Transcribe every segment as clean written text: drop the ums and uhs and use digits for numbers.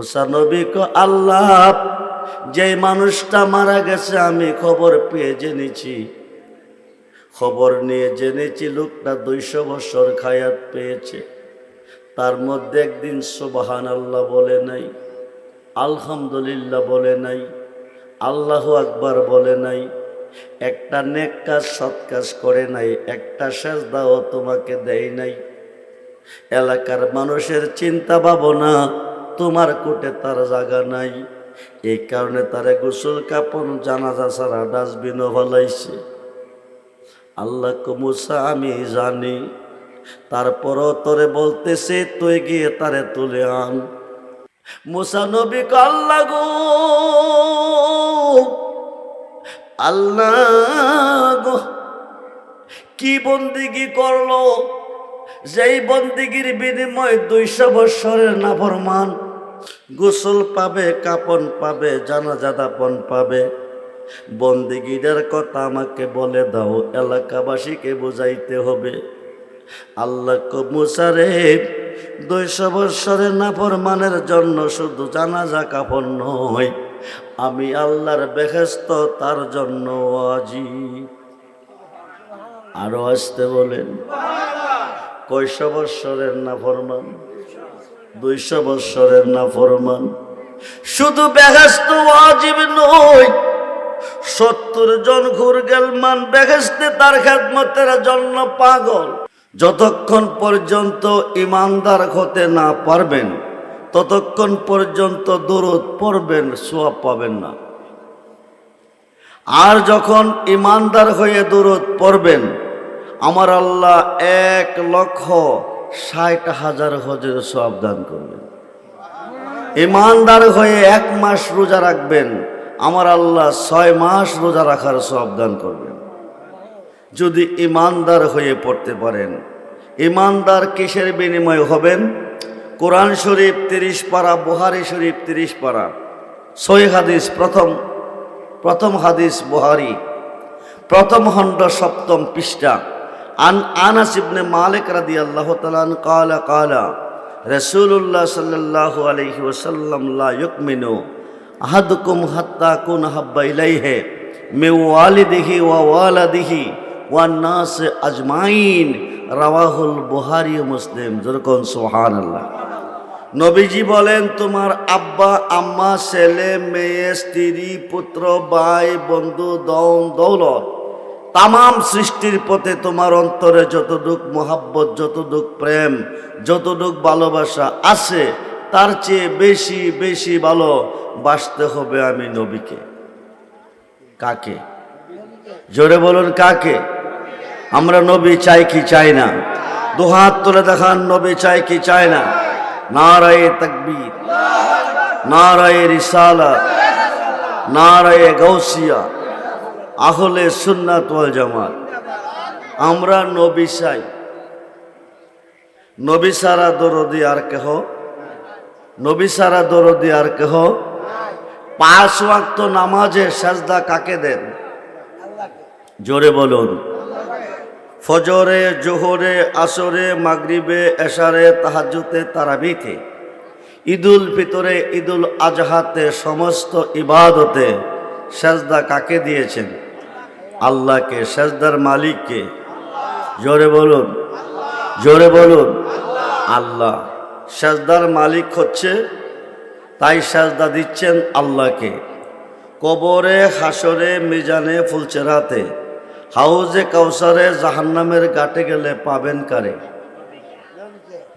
মুসা নবী কো আল্লাহ, যে মানুষটা মারা গেছে আমি খবর পেয়ে জেনেছি, খবর নিয়ে জেনেছি লোকটা 200 বছর হায়াত পেয়েছে। তার মধ্যে একদিন সুবহানাল্লাহ বলে নাই, আলহামদুলিল্লাহ বলে নাই, আল্লাহু আকবার বলে নাই, একটা নেক কাজ সৎ কাজ করে নাই, একটা সেজদাও তোমাকে দেয় নাই। এলাকার মানুষের চিন্তা ভাবনা তোমার কোটে তার জায়গা নাই, এই কারণে তারে গোসল কাপড় জানাজা ছাড়া ডাস্টবিনও ফলাইছে। আল্লাহ কো মুসা আমি জানি, তারপরও তোরে বলতেছে তুই গিয়ে তারে তুলে আন। মুসা নবী কো আল্লাহ গো, আল্লাহ গো, কি বন্দিগি করলো, যেই বন্দিগির বিনিময়ে 200 বৎসরের নাফরমান গোসল পাবে, কাপন পাবে, জানাজা দাপন পাবে। বন্দিগিটার কথা আমাকে বলে দাও, এলাকাবাসীকে বুঝাইতে হবে। আল্লাহ কো মুসা রে, 200 বৎসরের নাফরমানের জন্য শুধু জানাজা কাপন নয়, আমি আল্লাহর বেহেশত তার জন্য ওয়াজিব। আরো আসতে বলেন, কয়শো বৎসরের নাফরমান? 200 বৎসরের নাফরমান। শুধু বেহেশত ওয়াজিব নয়, 70 জন ঘুরগেলমান বেহেশতে তার খেদমতের জন্য পাগল। যতক্ষণ পর্যন্ত ইমানদার হতে না পারবেন ততক্ষণ পর্যন্ত দরুদ পড়বেন, সওয়াব পাবেন না। আর যখন ইমানদার হয়ে দরুদ পড়বেন, আমার আল্লাহ 1,60,000 হজের সওয়াব দান করবেন। ইমানদার হয়ে 1 মাস রোজা রাখবেন, আমার আল্লাহ 6 মাস রোজা রাখার সওয়াব দান করবেন। যদি ইমানদার হয়ে পড়তে পারেন। ইমানদার কিসের বিনিময় হবেন? কোরআন শরীফ 30 পারা, বুখারী শরীফ 30 পারা, সহিহ হাদিস, প্রথম হাদিস বুখারী, প্রথম খণ্ড 7ম পৃষ্ঠা। আনাস ইবনে মালিক রাদিয়াল্লাহু তাআলা ক্বালা ক্বালা রাসূলুল্লাহ সাল্লাল্লাহু আলাইহি ওয়াসাল্লাম লা ইউমিনু আহাদুকুম হাত্তা কুনা হাব্বা ইলাইহি মিন ওয়ালিদিহি ওয়া ওয়ালাদিহি ওয়ান নাস আজমাইন, রাওয়াহুল বুখারী ও মুসলিম। যেরকম সুবহানাল্লাহ। নবীজি বলেন, তোমার আব্বা আম্মা, ছেলে মেয়ে, স্ত্রী, পুত্র, ভাই, বন্ধু, ধন দৌলত, তামাম সৃষ্টির পথে তোমার অন্তরে যতটুক মোহাব্বত, যতটুক প্রেম, যতটুক ভালোবাসা আছে, তার চেয়ে বেশি বেশি ভালোবাসতে হবে আমি নবীকে। কাকে? জোরে বলুন, কাকে? আমরা নবী চাই কি চাই না? দুহাত তুলে দেখান, নবী চাই কি চাই না? নারায়ে তাকবীর, নারায়ে রিসালাত, নারায়ে গাউসিয়া, আহলে সুন্নাত ওয়াল জামাত। আমরা নবী চাই। নবী সারা দরদি আর কেহ? নবী সারা দরদি আর কেহ? 5 ওয়াক্ত নামাজে সাজদা কাকে দেন? জোরে বলুন। ফজরে, জোহরে, আসরে, মাগরিবে, এশারে, তাহাজ্জুদে, তারাবিতে, ঈদুল ফিতরে, ঈদুল আজহাতে, সমস্ত ইবাদতে সাজদা কাকে দিয়েছেন? আল্লাহকে। সাজদার মালিককে? জোরে বলুন, জোরে বলুন। আল্লাহ সাজদার মালিক হচ্ছে, তাই সাজদা দিচ্ছেন আল্লাহকে। কবরে, হাসরে, মিজানে, ফুলচেরাতে, হাউজে কাউসারে, জাহান্নামের ঘাটে গেলে পাবেন কারে?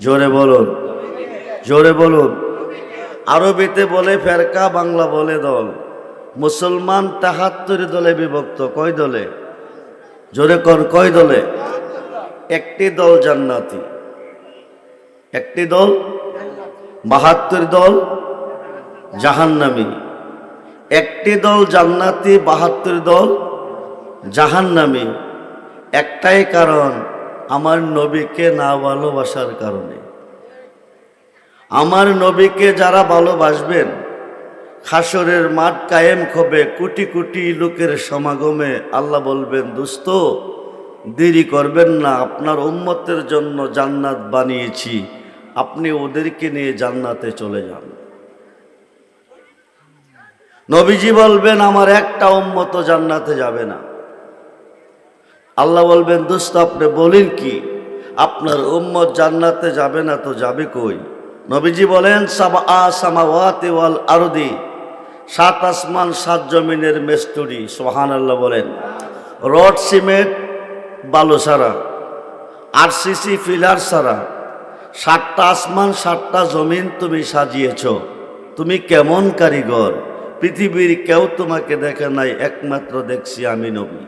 জোরে বলুন, জোরে বলুন। আরবিতে বলে ফেরকা, বাংলা বলে দল। মুসলমান 73 দলে বিভক্ত। কয় দলে? জোরে কোন, কয় দলে? একটি দল জান্নাতি, একটি দল, 72 দল জাহান্নামী। একটি দল জান্নাতি, 72 দল জাহান্নামী। একটাই কারণ, আমার নবীকে না ভালোবাসার কারণে। আমার নবীকে যারা ভালোবাসবেন, হাসরের মাঠ কায়েম হবে কোটি কোটি লোকের সমাগমে। আল্লাহ বলবেন, দোস্ত দেরি করবেন না, আপনার উম্মতের জন্য জান্নাত বানিয়েছি, আপনি ওদেরকে নিয়ে জান্নাতে চলে যান। নবীজি বলবেন আমার একটা উম্মত জান্নাতে যাবে না। আল্লাহ বলবেন দোস্ত আপনি বলেন কি, আপনার উম্মত জান্নাতে যাবে না তো যাবে কই? নবীজি বলেন সাবআ সামাওয়াতি ওয়াল আরদি, 7 আসমান 7 জমিনের মেস্তুরি। সুবহানাল্লাহ বলেন। রড সিমেন্ট বালু ছাড়া, আরসিসি ফিলার ছাড়া 7টা আসমান 7টা জমিন তুমি সাজিয়েছ, তুমি কেমন কারিগর? পৃথিবীর কেউ তোমাকে দেখে নাই, একমাত্র দেখছি আমি নবী।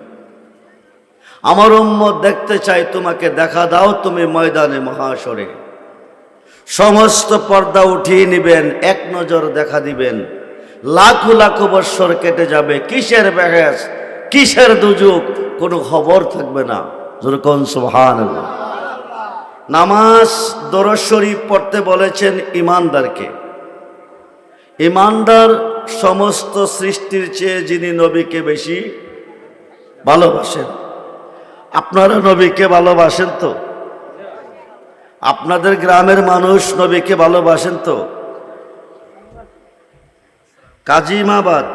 আমার উম্মত দেখতে চাই, তোমাকে দেখা দাও তুমি ময়দানে মহাশরে। সমস্ত পর্দা উঠিয়ে নিবেন, এক নজর দেখা দিবেন। লাখো লাখো বৎসর কেটে যাবে, কিসের বেহেস কিসের দুজুক কোনো খবর থাকবে না। যেরকম সুবহানাল্লাহ। নামাজ দরুদ শরীফ পড়তে বলেছেন ইমানদারকে। ইমানদার সমস্ত সৃষ্টির চেয়ে যিনি নবীকে বেশি ভালোবাসেন। আপনারা নবীকে ভালোবাসেন তো? আপনাদের গ্রামের মানুষ নবীকে ভালোবাসেন তো? কাজিমাবাদ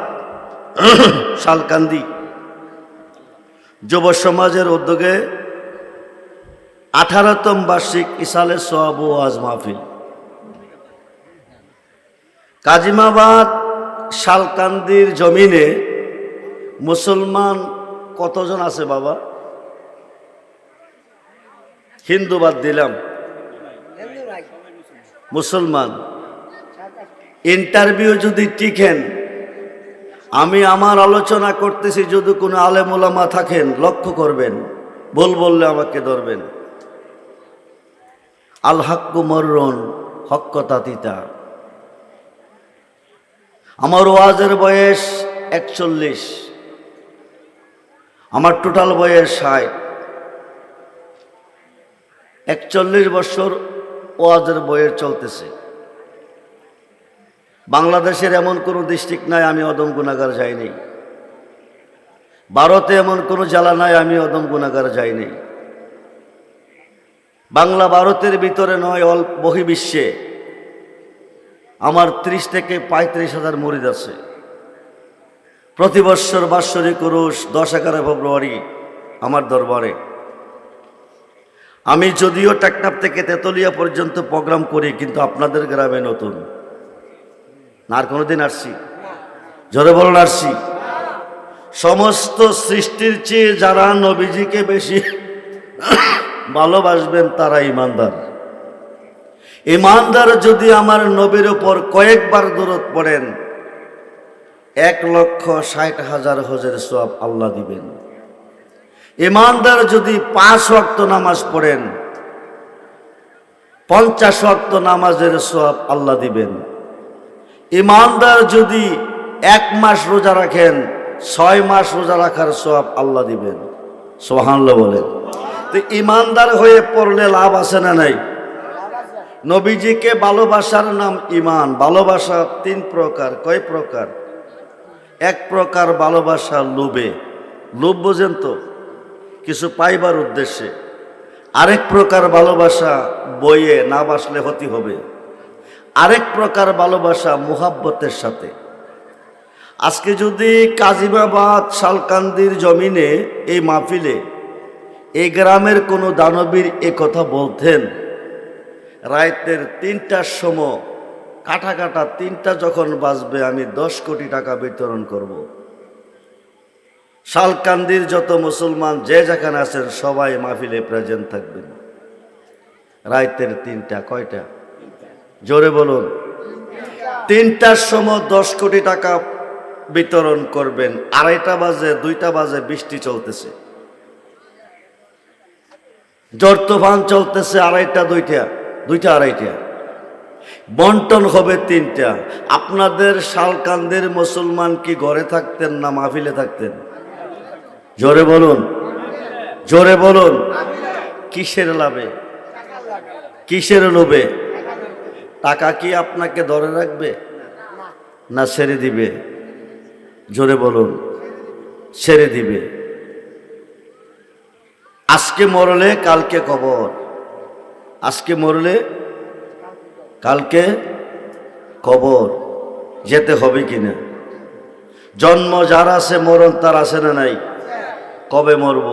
শালকান্দি যুব সমাজের উদ্যোগে 18তম বার্ষিক ইসালে সওয়াব ওয়াজ মাহফিল। কাজিমাবাদ শালকান্দির জমিনে মুসলমান কতজন আছে বাবা? হিন্দু বাদ দিলাম, মুসলমান। ইন্টারভিউ যদি টিকেন, আমি আমার আলোচনা করতেছি, যদি কোনো আলেম ওলামা থাকেন লক্ষ্য করবেন, ভুল বললে আমাকে ধরবেন। আল হাক্কু মররুন, হক কথা তিতা। আমার ওয়াজের বয়স 41, আমার টোটাল বয়স 60। 41 বছর ওয়াজের বয়স চলতেছে। বাংলাদেশের এমন কোনো ডিস্ট্রিক্ট নাই আমি অদম গুনাহগার যাইনি। ভারতে এমন কোনো জেলা নাই আমি অদম গুনাহগার যাইনি। বাংলা ভারতের ভিতরে নয়, বহির্বিশ্বে আমার 30 থেকে 35,000 মুরিদ আছে। প্রতি বৎসর বাৎসরিক উরুস 10-11 ফেব্রুয়ারি আমার দরবারে। আমি যদিও টেকনাফ থেকে তেতুলিয়া পর্যন্ত প্রোগ্রাম করি, কিন্তু আপনাদের গ্রামে নতুন না। আর কোনোদিন আসছি? জোরে বলুন আসছি। সমস্ত সৃষ্টির চেয়ে যারা নবীজিকে বেশি ভালোবাসবেন তারা ইমানদার। ইমানদার যদি আমার নবীর উপর কয়েকবার দরুদ পড়েন, 1,60,000 হজের সওয়াব আল্লাহ দিবেন। ইমানদার যদি 5 ওয়াক্ত নামাজ পড়েন, 50 ওয়াক্ত নামাজের সওয়াব আল্লাহ দিবেন। ইমানদার যদি 1 মাস রোজা রাখেন, 6 মাস রোজা রাখার সওয়াব আল্লাহ দিবেন। সুবহানাল্লাহ বলেন। তো ইমানদার হয়ে পড়লে লাভ আছে না নাই? নবীজিকে ভালোবাসার নাম ইমান। ভালোবাসা 3 প্রকার। কয় প্রকার? এক প্রকার ভালোবাসা লোভে, লোভ বোঝেন তো, কিছু পাইবার উদ্দেশ্যে। আরেক প্রকার ভালোবাসা বইয়ে, না বাসলে ক্ষতি হবে। আরেক প্রকার ভালোবাসা মুহাব্বতের সাথে। আজকে যদি কাজিমাবাদ শালকান্দির জমিনে এই মাহফিলে এই গ্রামের কোনো দানবীর এ কথা বলতেন, রাতের 3টার সময় কাটা 3টা যখন বাজবে, আমি 10 কোটি টাকা বিতরণ করব। শালকান্দির যত মুসলমান যে যেখানে আছেন সবাই মাহফিলে প্রেজেন্ট থাকবেন। রাতের 3টা। কয়টা? জোরে বলুন। 3টার সময় 10 কোটি টাকা বিতরণ করবেন। 2:30 বাজে, 2টা বাজে বৃষ্টি চলতেছে, ঝড় তুফান চলতেছে। 2:30, 2টা, 2:30 বন্টন হবে 3টা। আপনাদের শালকান্দির মুসলমান কি ঘরে থাকতেন না মাহফিলে থাকতেন? জোরে বলুন, জোরে বলুন। কিসের লাভে? কিসের লোভে? টাকা কি আপনাকে ধরে রাখবে না ছেড়ে দিবে? জোরে বলুন, ছেড়ে দিবে। আজকে মরলে কালকে কবর, আজকে মরলে কালকে কবর। যেতে হবে কিনা? জন্ম যার আছে মরণ তার আছে না নাই? কবে মরব?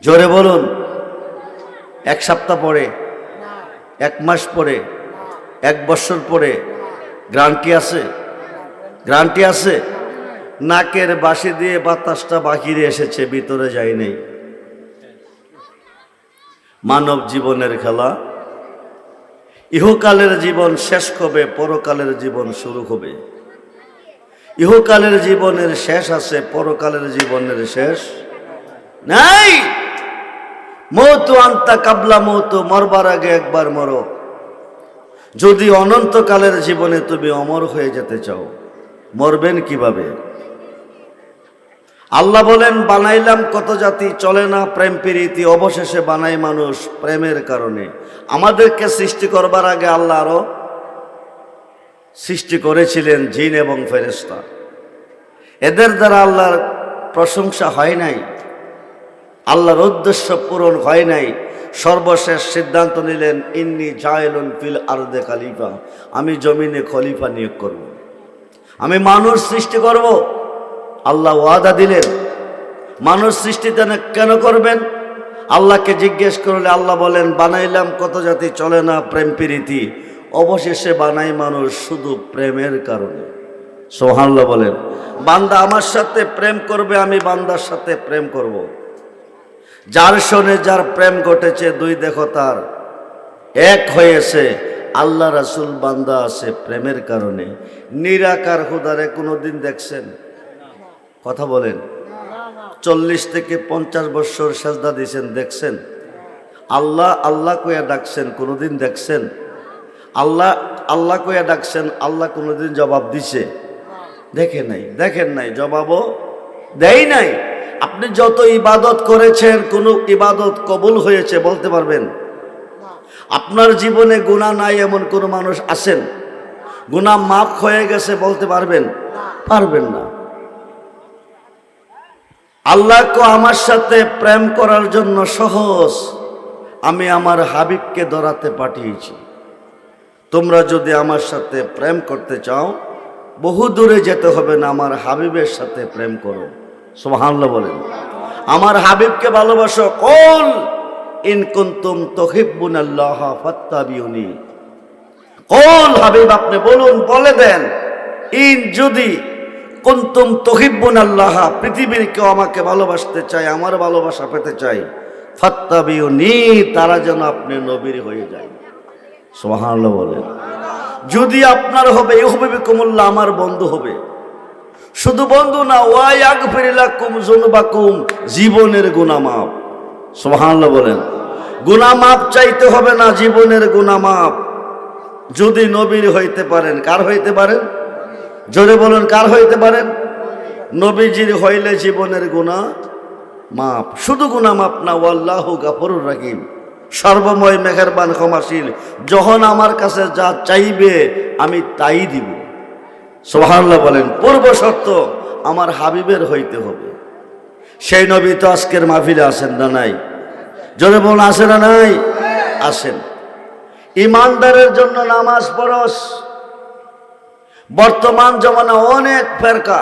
জোরে বলুন। এক সপ্তাহ পরে, এক মাস পরে, এক বছর পরে? গ্যারান্টি আছে? গ্যারান্টি আছে? নাকের বাঁশি দিয়ে বাতাসটা বাহিরে এসেছে, ভিতরে যায় নাই। মানব জীবনের খেলা। ইহকালের জীবন শেষ হবে, পরকালের জীবন শুরু হবে। ইহকালের জীবনের শেষ আছে, পরকালের জীবনের শেষ নাই। মৌত আন্তা কাবলা মৌত, মরবার আগে একবার মরো। যদি অনন্তকালের জীবনে তুমি অমর হয়ে যেতে চাও, মরবেন কিভাবে? আল্লাহ বলেন, বানাইলাম কত জাতি, চলে না প্রেম প্রীতি, অবশেষে বানাই মানুষ প্রেমের কারণে। আমাদেরকে সৃষ্টি করবার আগে আল্লাহ আরো সৃষ্টি করেছিলেন জিন এবং ফেরেশতা। এদের দ্বারা আল্লাহর প্রশংসা হয় নাই, আল্লাহর উদ্দেশ্য পূরণ হয় নাই। সর্বশেষ সিদ্ধান্ত নিলেন, ইন্নী জাইলুন ফিল আরদে খলিফা, আমি জমিনে খলিফা নিয়োগ করব, আমি মানুষ সৃষ্টি করব। আল্লাহ ওয়াদা দিলেন। মানুষ সৃষ্টিতে কেন করবেন? আল্লাহকে জিজ্ঞেস করলে আল্লাহ বলেন, বানাইলাম কত জাতি, চলে না প্রেম প্রীতি, অবশেষে বানাই মানুষ শুধু প্রেমের কারণে। সুবহানাল্লাহ বলেন। বান্দা আমার সাথে প্রেম করবে, আমি বান্দার সাথে প্রেম করব। যার শোনে যার প্রেম ঘটেছে, দুই দেখো তার এক হয়েছে। আল্লাহ রাসূল বান্দা আছে প্রেমের কারণে। নিরাকার খুদারে কোনোদিন দেখছেন? কথা বলেন। 40 থেকে 50 বছর সেজদা দিয়েছেন, দেখছেন? আল্লাহ আল্লাহ কইয়া ডাকছেন, কোনোদিন দেখছেন? আল্লাহ আল্লাহ কইয়া ডাকছেন, আল্লাহ কোনোদিন জবাব দিছে? দেখে নাই, দেখেন নাই, জবাবও দেয় নাই। আপনি যত ইবাদত করেছেন, কোন ইবাদত কবুল হয়েছে বলতে পারবেন? আপনার জীবনে গুনাহ নাই এমন কোন মানুষ আছেন? গুনাহ মাফ হয়ে গেছে বলতে পারবেন? পারবেন না। আল্লাহকে আমার সাথে প্রেম করার জন্য সহজ, আমি আমার হাবিবকে ধরাতে পাঠিয়েছি। তোমরা যদি আমার সাথে প্রেম করতে চাও, বহু দূরে যেতে হবে না, আমার হাবিবের সাথে প্রেম করো। সুবহানাল্লাহ বলেন। আমার হাবিবকে ভালোবাসো। কুল ইন কুনতুম তুহিব্বুনাল্লাহ ফাত্তাবিউনি। কুল, হাবিব আপনি বলুন, বলে দেন, ইন যদি কুনতুম তুহিব্বুনাল্লাহ, পৃথিবীর কেউ আমাকে ভালোবাসতে চায়, আমার ভালোবাসা পেতে চায়, ফাত্তাবিউনি, তারা যেন আপনি নবীর হয়ে যায়। সুবহানাল্লাহ বলেন। যদি আপনার হবে, ইউহিব্বুকুমুল্লাহ, আমার বন্ধু হবে। শুধু বন্ধু না, ওয়া ইয়াগফির লাকুম যুনুবাকুম, জীবনের গুনাহ মাফ। সুবহানাল্লাহ বলেন। গুনাহ মাফ চাইতে হবে না, জীবনের গুনাহ মাফ। যদি নবীর হইতে পারেন, কার হইতে পারেন? জোরে বলুন, কার হইতে পারেন? নবীজির হইলে জীবনের গুনাহ মাফ। শুধু গুনাহ মাফ না, ওয়াল্লাহু গাফুরুর রহিম, সর্বময় মেহেরবান ক্ষমাশীল। যখন আমার কাছে যা চাইবে আমি তাই দিব। সুবহানাল্লাহ বলেন। পূর্ব শর্ত আমার হাবিবের হইতে হবে। সেই নবী তো আজকের মাহফিলে আছেন না নাই? জোরে বলুন, আসেন না নাই? আসেন। ইমানদারের জন্য নামাজ ফরজ। বর্তমান জমানা অনেক ফেরকা,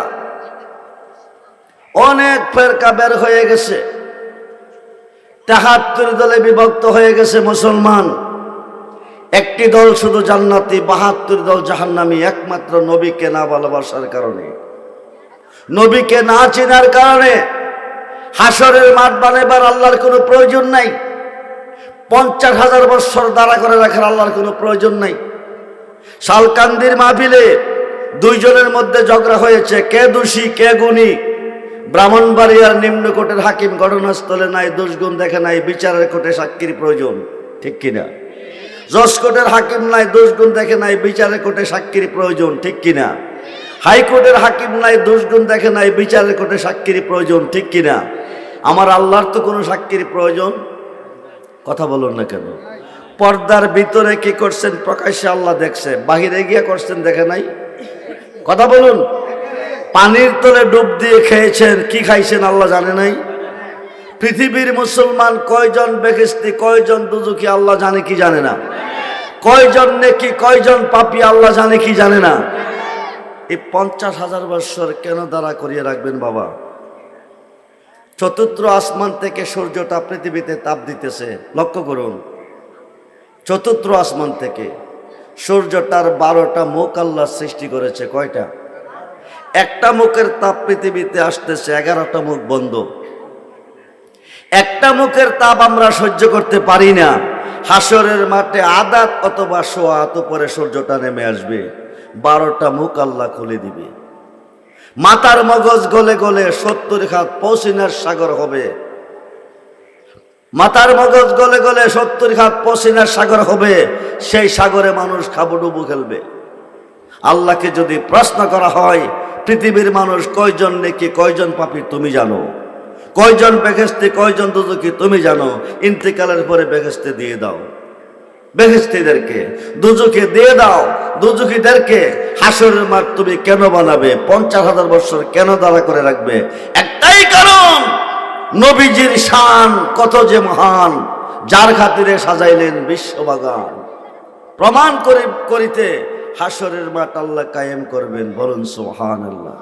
অনেক ফেরকা বের হয়ে গেছে। ৭৩ দলে বিভক্ত হয়ে গেছে মুসলমান। একটি দল শুধু জান্নাতি, ৭২ দল জাহান্নামী, একমাত্র নবীকে না ভালোবাসার কারণে, নবীকে না চেনার কারণে। হাসরের মাঠ বানাবার আল্লাহর কোনো প্রয়োজন নাই। ৫০,০০০ বছর দাঁড়া করে রাখার আল্লাহর কোনো প্রয়োজন নাই। শালকান্দির মাহফিলে দুইজনের মধ্যে ঝগড়া হয়েছে, কে দোষী কে গুণী। ব্রাহ্মণবাড়িয়ার নিম্নকোটের হাকিম ঘটনাস্থলে নাই, দোষগুণ দেখে নাই, বিচারের কোর্টে সাক্ষীর প্রয়োজন, ঠিক কিনা? জজকোর্টের হাকিম নাই, দোষগুণ দেখে নাই, বিচারের কোর্টে সাক্ষীর প্রয়োজন, ঠিক কিনা? হাইকোর্টের হাকিম নাই, দোষগুণ দেখে নাই, বিচারের কোর্টে সাক্ষীর প্রয়োজন, ঠিক কিনা? আমার আল্লাহর তো কোনো সাক্ষীর প্রয়োজন, কথা বলুন না কেন? পর্দার ভিতরে কি করছেন প্রকাশ্যে আল্লাহ দেখছে, বাহিরে গিয়ে করছেন দেখে নাই, কথা বলুন। পানির তলে ডুব দিয়ে খেয়েছেন, কি খাইছেন আল্লাহ জানে নাই? পৃথিবীর মুসলমান কয়জন বেহেশতি কয়জন দুজকি আল্লাহ জানে কি জানে না? কয়জন নেকি কয়জন পাপী আল্লাহ জানে কি জানে না? এই 50,000 বৎসর কেন দাঁড়া করিয়ে রাখবেন বাবা? চতুর্থ আসমান থেকে সূর্যটা পৃথিবীতে তাপ দিতেছে, লক্ষ্য করুন। চতুর্থ আসমান থেকে সূর্যটার 12টা মুখ আল্লাহ সৃষ্টি করেছে। কয়টা? একটা মুখের তাপ পৃথিবীতে আসতেছে, 11টা মুখ বন্ধ। একটা মুখের তাপ আমরা সহ্য করতে পারি না। হাসরের মাঠে আদাত অথবা সোয়া হাত উপরে সূর্যটা নেমে আসবে, 12টা মুখ আল্লাহ খুলে দিবে। মাথার মগজ গলে গলে 70 হাত পশিনার সাগর হবে। মাথার মগজ গলে গলে 70 হাত পশিনার সাগর হবে। সেই সাগরে মানুষ খাবুডুবু খেলবে। আল্লাহকে যদি প্রশ্ন করা হয়, পৃথিবীর মানুষ কয়জন নেকি কয়জন পাপী তুমি জানো, কয়জন বেহেশতি কয়জন দুজকি তুমি জানো, ইন্তেকালের পরে বেহেশতে দিয়ে দাও, বেহেশতিদেরকে দুজকে দিয়ে দাও, দুজকিদেরকে হাসরের মাঠ তুমি কেন বানাবে? 50,000 বছর কেন দাঁড়া করে রাখবে? একটাই কারণ, নবীজির শান কত যে মহান, যার খাতিরে সাজাইলেন বিশ্ববাগান। প্রমাণ করিতে হাসরের মাঠ আল্লাহ কায়েম করবেন, বলুন সুবহানাল্লাহ।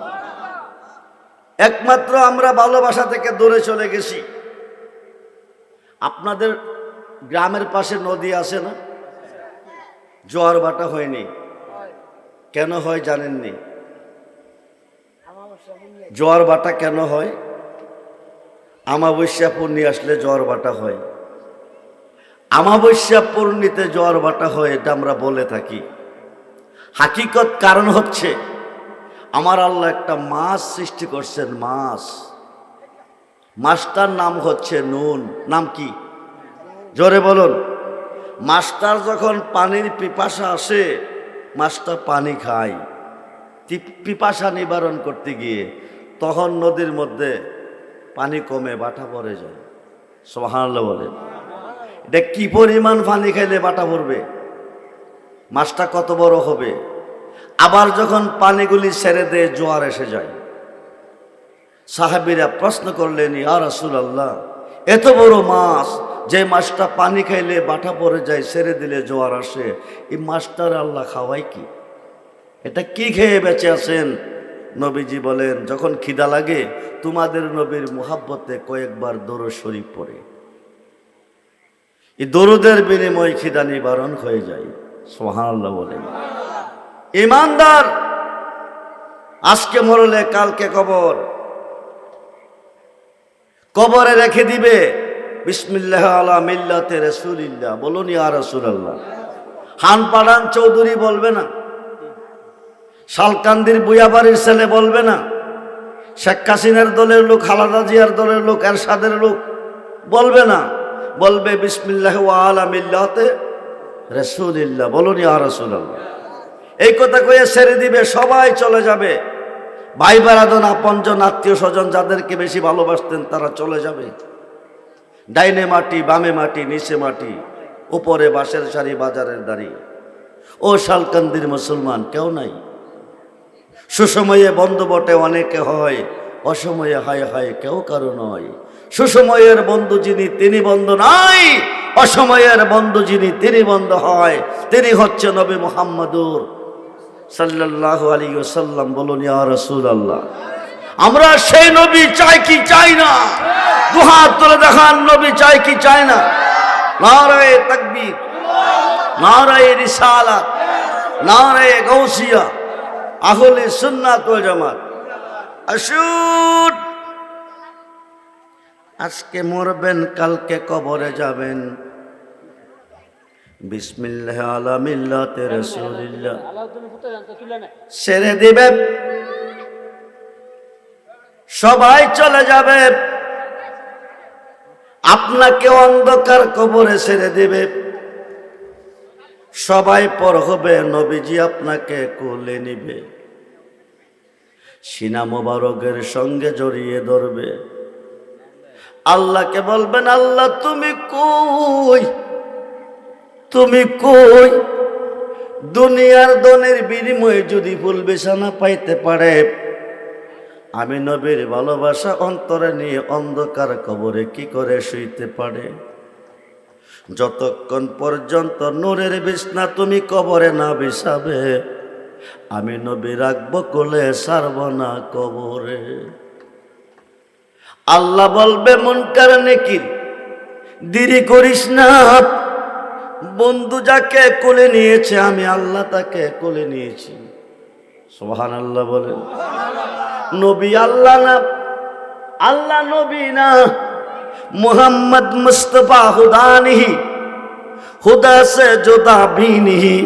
একমাত্র আমরা ভালোবাসা থেকে দূরে চলে গেছি। আপনাদের গ্রামের পাশে নদী আছে না? জোয়ার ভাটা হয়নি, কেন হয় জানেননি? জোয়ার ভাটা কেন হয়? আমাবস্যা পূর্ণি আসলে জোয়ার ভাটা হয়। আমাবস্যা পূর্ণিতে জোয়ার ভাটা হয়, এটা আমরা বলে থাকি। হাকিকত কারণ হচ্ছে, আমার আল্লাহ একটা মাছ সৃষ্টি করছেন। মাছটার নাম হচ্ছে নুন। নাম কি? জোরে বলুন। মাছটার যখন পানির পিপাসা আসে, মাছটা পানি খায়। পিপাসা নিবারণ করতে গিয়ে তখন নদীর মধ্যে পানি কমে বাটা পড়ে যায়। সুবহানাল্লাহ বলেন। এটা কি পরিমাণ পানি খাইলে বাটা পড়বে? মাছটা কত বড় হবে? আবার যখন পানিগুলি ছেড়ে দিয়ে জোয়ার এসে যায়, সাহাবীরা প্রশ্ন করলেন, ইয়া রাসূলুল্লাহ, এত বড় মাছ, যে মাছটা পানি খাইলে বাটা পড়ে যায়, ছেড়ে দিলে জোয়ার আসে, এই মাছটার আল্লাহ খাওয়ায় কি? এটা কি খেয়ে বেঁচে আছেন? নবীজি বলেন, যখন খিদা লাগে তোমাদের নবীর মুহাব্বতে কয়েকবার দরুদ শরীফ পড়ে, এই দরুদের বিনিময়ে খিদা নিবারণ হয়ে যায়। সুবহানাল্লাহ বলেন। ইমানদার আজকে মরলে কালকে কবর, কবরে রেখে দিবে বিসমিল্লাহ আলা মিল্লাতে রাসূলিল্লাহ, বলুন ইয়া রাসূলুল্লাহ। হান পাড়ান চৌধুরী বলবে না, শালকান্দির বুয়াবাড়ির ছেলে বলবে না, শেখ হাসিনার দলের লোক, খালেদা জিয়ার দলের লোক, এরশাদের লোক বলবে না, বলবে বিসমিল্লাহ আলা মিল্লাতে রাসূলিল্লাহ, বলুন ইয়া রাসূলুল্লাহ। এই কথা কয়ে ছেড়ে দিবে, সবাই চলে যাবে। ভাই বেরাদন, আপনজন, আত্মীয় স্বজন যাদেরকে বেশি ভালোবাসতেন তারা চলে যাবে। ডাইনে মাটি, বামে মাটি, নিচে মাটি, উপরে বাঁশের সারি, বাজারের দাড়ি। ও শালকান্দির মুসলমান, কেউ নাই। সুসময়ে বন্ধু বটে অনেকে হয়, অসময়ে হায় হায় কেউ কারো নয়। সুসময়ের বন্ধু যিনি তিনি বন্ধু নাই, অসময়ের বন্ধু যিনি তিনি বন্ধু হয়, তিনি হচ্ছে নবী মুহাম্মদুর সাল্লাল্লাহু আলাইহি ওয়াসাল্লাম, বলুন ইয়া রাসূলুল্লাহ। আমরা সেই নবী চাই কি চাই না? দুহাত তুলে দেখান, নবী চাই কি চাই না? নারায়ে তাকবীর, নারায়ে রিসালাত, নারায়ে গাউসিয়া, আহলে সুন্নাত ওয়াল জামাত। আসুন, আজকে মরবেন, কালকে কবরে যাবেন। বিসমিল্লাহ আলা মিল্লাতে রাসূলিল্লাহ ছেড়ে দিবে, সবাই চলে যাবে। আপনাকে অন্ধকার কবরে ছেড়ে দিবে, সবাই পর হবে, নবীজি আপনাকে কোলে নিবে, সিনা মোবারকের সঙ্গে জড়িয়ে ধরবে। আল্লাহকে বলবেন, আল্লাহ তুমি কই, তুমি কই? দুনিয়ার ধনের বিনিময়ে যদি ফুল বিছানা পাইতে পারে, আমি নবীর ভালোবাসা অন্তরে নিয়ে অন্ধকার কবরে কি করে শুইতে পারে? যতক্ষণ পর্যন্ত নূরের বিছনা তুমি কবরে না বিছাবে, আমি নবী রাখবো কোলে সারব না কবরে। আল্লাহ বলবে মুনকার নেকির, দেরি করিস না, বন্ধু যাকে কোলে নিয়েছে আমি আল্লাহ তাকে কোলে নিয়েছি। সুবহানাল্লাহ বলেন। নবী আল্লাহ না, আল্লাহ নবী না, মোহাম্মদ মুস্তফা खुदा नहीं, खुदा से जुदा भी नहीं,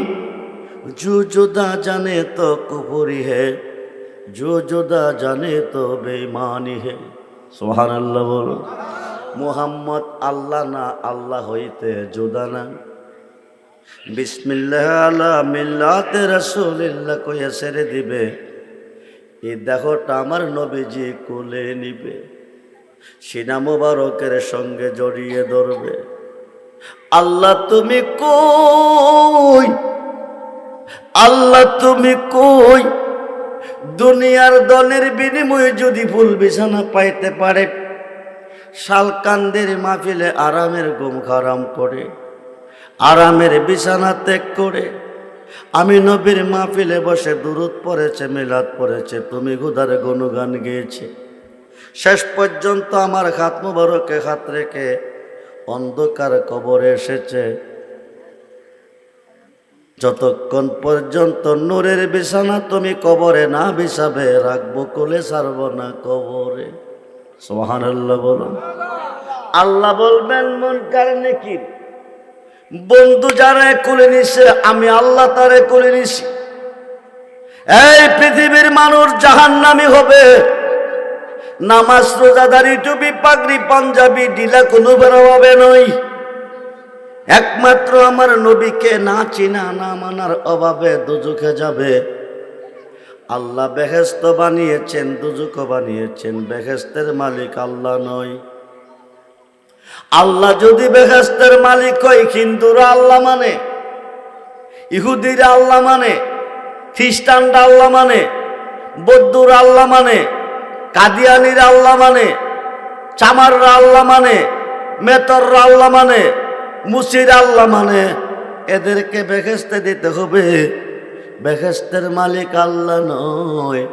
जो जुदा जाने तो कुफरी है, जो जुदा जाने तो बेईमानी है। সুবহানাল্লাহ বলো। মোহাম্মদ আল্লাহ না, আল্লাহ হইতে জুদা না। বিসমিল্লাহ আলা মিল্লাতে রাসূলিল্লাহ কইয়া ছেড়ে দিবে, এই দেহটা আমার নবীজি কোলে নিবে, সিনা মোবারকের সঙ্গে জড়িয়ে ধরবে। আল্লাহ তুমি কই, আল্লাহ তুমি কই? দুনিয়ার দলের বিনিময়ে যদি ফুল বিছানা পাইতে পারে, শালকান্দের মাহফিলে আরামের ঘুম হারাম করে, আরামের বিছানা ত্যাগ করে আমি নবীর মাহফিলে বসে দুরূদ পড়েছে, মিলাদ পড়েছে, তুমি খুদার গুণগান গেয়েছে, শেষ পর্যন্ত আমার হাত মুবারকে হাত রেখে অন্ধকার কবরে এসেছে, যতক্ষণ পর্যন্ত নূরের বিছানা তুমি কবরে না বিছাবে রাখবো কোলে ছাড়ব না কবরে। সুবহানাল্লাহ বলুন। আল্লাহ বলবেন মুনকার নেকির, বন্ধু যারা কোলে নিছে আমি আল্লাহ তারে কোলে নিছি। এই পৃথিবীর মানুষ জাহান্নামী হবে, নামাজ রোজাদারি টুপি পাগড়ি পাঞ্জাবি ঢিলা কোনো বেরোবে নয়, একমাত্র আমার নবীকে না চিনা না মানার অভাবে দুজকে যাবে। আল্লাহ বেহেশত বানিয়েছেন, দুজক বানিয়েছেন, বেহেশতের মালিক আল্লাহ নয়। আল্লাহ যদি বেহেশতের মালিক হয়, হিন্দুরা আল্লাহ মানে, ইহুদিরা আল্লাহ মানে, খ্রিস্টানরা আল্লাহ মানে, বৌদ্ধরা আল্লাহ মানে, কাদিয়ানিরা আল্লাহ মানে, চামাররা আল্লাহ মানে, মেতররা আল্লাহ মানে, মুসির আল্লাহ মানে, এদেরকে বেহেশতে দিতে হবে। বেহেশতের মালিক আল্লাহ নয়,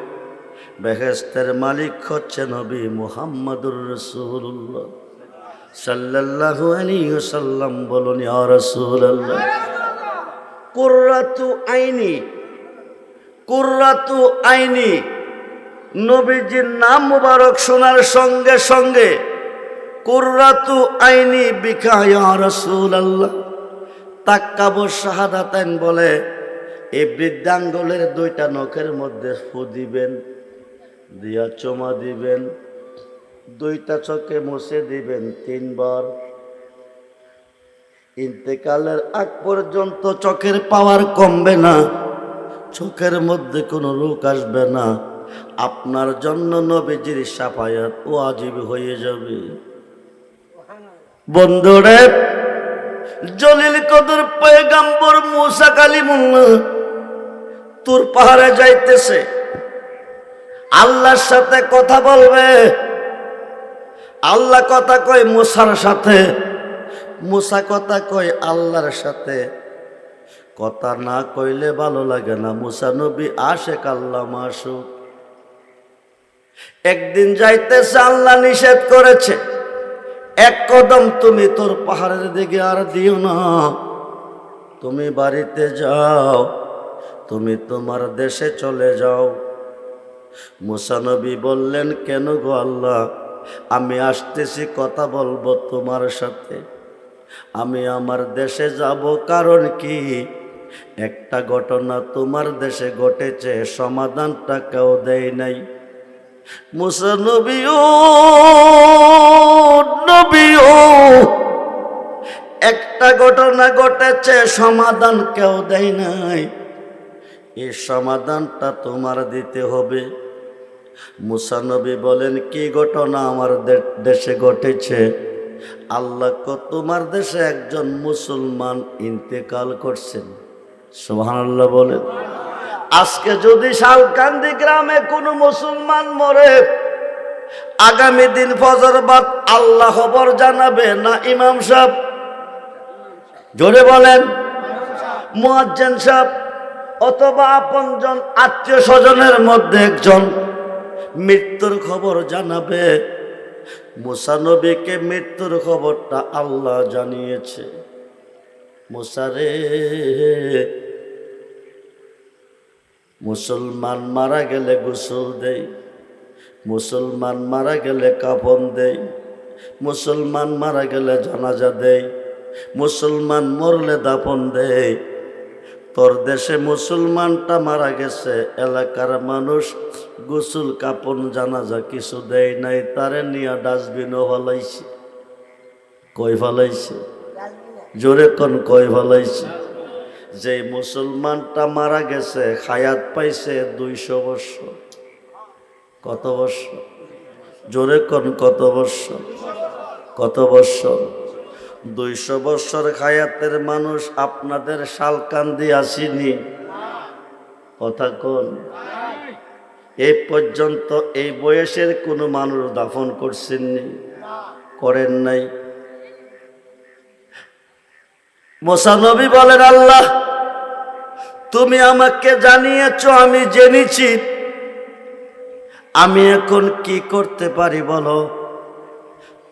বেহেশতের মালিক হচ্ছে নবী মুহাম্মদুর রাসূলুল্লাহ সাল্লাল্লাহু আলাইহি ওয়াসাল্লাম। বলুন ইয়া রাসূলুল্লাহ। কুররাতু আইনি, কুররাতু আইনি, নবীজির নাম মুবারক শোনার সঙ্গে সঙ্গে কুররাতু আইনি বিকা ইয়া রাসূলুল্লাহ। তাক্কাবুর শাহাদাতাইন বলে এই বৃদ্ধাঙ্গুলের দুইটা নখের মধ্যে ফু দিবেন, দিয়া চুমা দিবেন, দুইটা চোখে মুছে দিবেন 3 বার। ইন্তেকালের আগ পর্যন্ত চোখের পাওয়ার কমবে না, চোখের মধ্যে কোনো রোগ আসবে না, আপনার জন্য নবীজির শাফায়াত ওয়াজিব হয়ে যাবে। বন্ধুরে, জলিল কদর পয়গম্বর মুসা কালিমুল্লাহ তুর পাহাড়ে যাইতেছে, আল্লাহর সাথে কথা বলবে। আল্লাহ কথা কয় মুসার সাথে, মুসা কথা কয় আল্লাহর সাথে। কথা না কইলে ভালো লাগে না, মুসা নবী আশেক, আল্লাহ মাসুক। একদিন যাইতেছে, আল্লাহ নিষেধ করেছে, এক কদম তুমি তোর পাহাড়ের দিকে আর দিও না, তুমি বাড়িতে যাও, তুমি তোমার দেশে চলে যাও। মুসা নবী বললেন, কেন গো আল্লাহ? আমি আসতেছি, কথা বলবো তোমার সাথে, আমি আমার দেশে যাব। কারণ কি? একটা ঘটনা তোমার দেশে ঘটেছে, সমাধানটা কেউ দেয় নাই। মুসা নবী, ও নবী, ও একটা ঘটনা ঘটেছে, সমাধান কেউ দেয় নাই, এই সমাধানটা তোমার দিতে হবে। মুসা নবী বলেন, কি ঘটনা আমার দেশে ঘটেছে? আল্লাহ তোমার দেশে একজন মুসলমান ইন্তেকাল করছেন। সুবহানাল্লাহ বলেন। আজকে যদি শালকান্দি গ্রামে কোনো মুসলমান মরে, আগামী দিন ফজর বাদ আল্লাহ খবর জানাবে না ইমাম সাহেব? জোরে বলেন। মুয়াজ্জিন সাহেব, অথবা আপনজন আত্মীয় স্বজনের মধ্যে একজন মৃত্যুর খবর জানাবে। মুসা নবীকে মৃত্যুর খবরটা আল্লাহ জানিয়েছে। মুসা রে, মুসলমান মারা গেলে গোসল দেই, মুসলমান মারা গেলে কাফন দেই, মুসলমান মারা গেলে জানাজা দেই, মুসলমান মরলে দাফন দেই। তোর দেশে মুসলমানটা মারা গেছে, এলাকার মানুষ গোসল কাপন জানাজা কিছু দেয় নাই, তারে নিয়ে ডাস্টবিনও ফলাইছে। কই ফলাইছে? জোরে কোন কই ফলাইছে? যে মুসলমানটা মারা গেছে হায়াত পাইছে 200 বছর। কত বছর? জোরে কোন কত বছর? কত বছর? 200 বছর হায়াতের মানুষ আপনাদের শালকান্দি আসেনি। কথা কোন? এই পর্যন্ত এই বয়সের কোনো মানুষ দাফন করছেননি? করেন নাই। মুসা নবী বলেন, আল্লাহ তুমি আমাকে জানিয়েছ, আমি জেনেছি, আমি এখন কি করতে পারি বলো?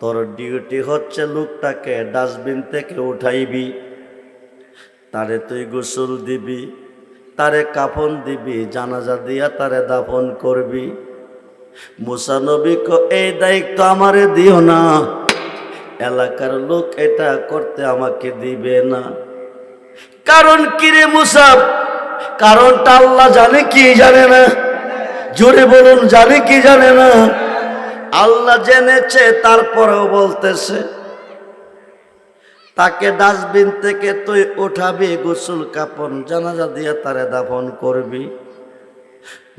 তোর ডিউটি হচ্ছে লোকটাকে ডাস্টবিন থেকে উঠাইবি, তারে তুই গোসল দিবি, তারে কাফন দিবি, জানাজা দিয়া তারে দাফন করবি। মুসা নবী কো এই দায়িত্ব আমারে দিও না, এলাকার লোক এটা করতে আমাকে দিবে না। কারণ কি রে মুসা? কারণটা আল্লাহ জানে কি জানে না? জোরে বলুন, জানে কি জানে না? আল্লাহ জেনেছে, তারপরেও বলতেছে তাকে ডাস্টবিন থেকে তুই উঠাবি, গোসল কাপন জানাজা দিয়ে তারে দাফন করবি।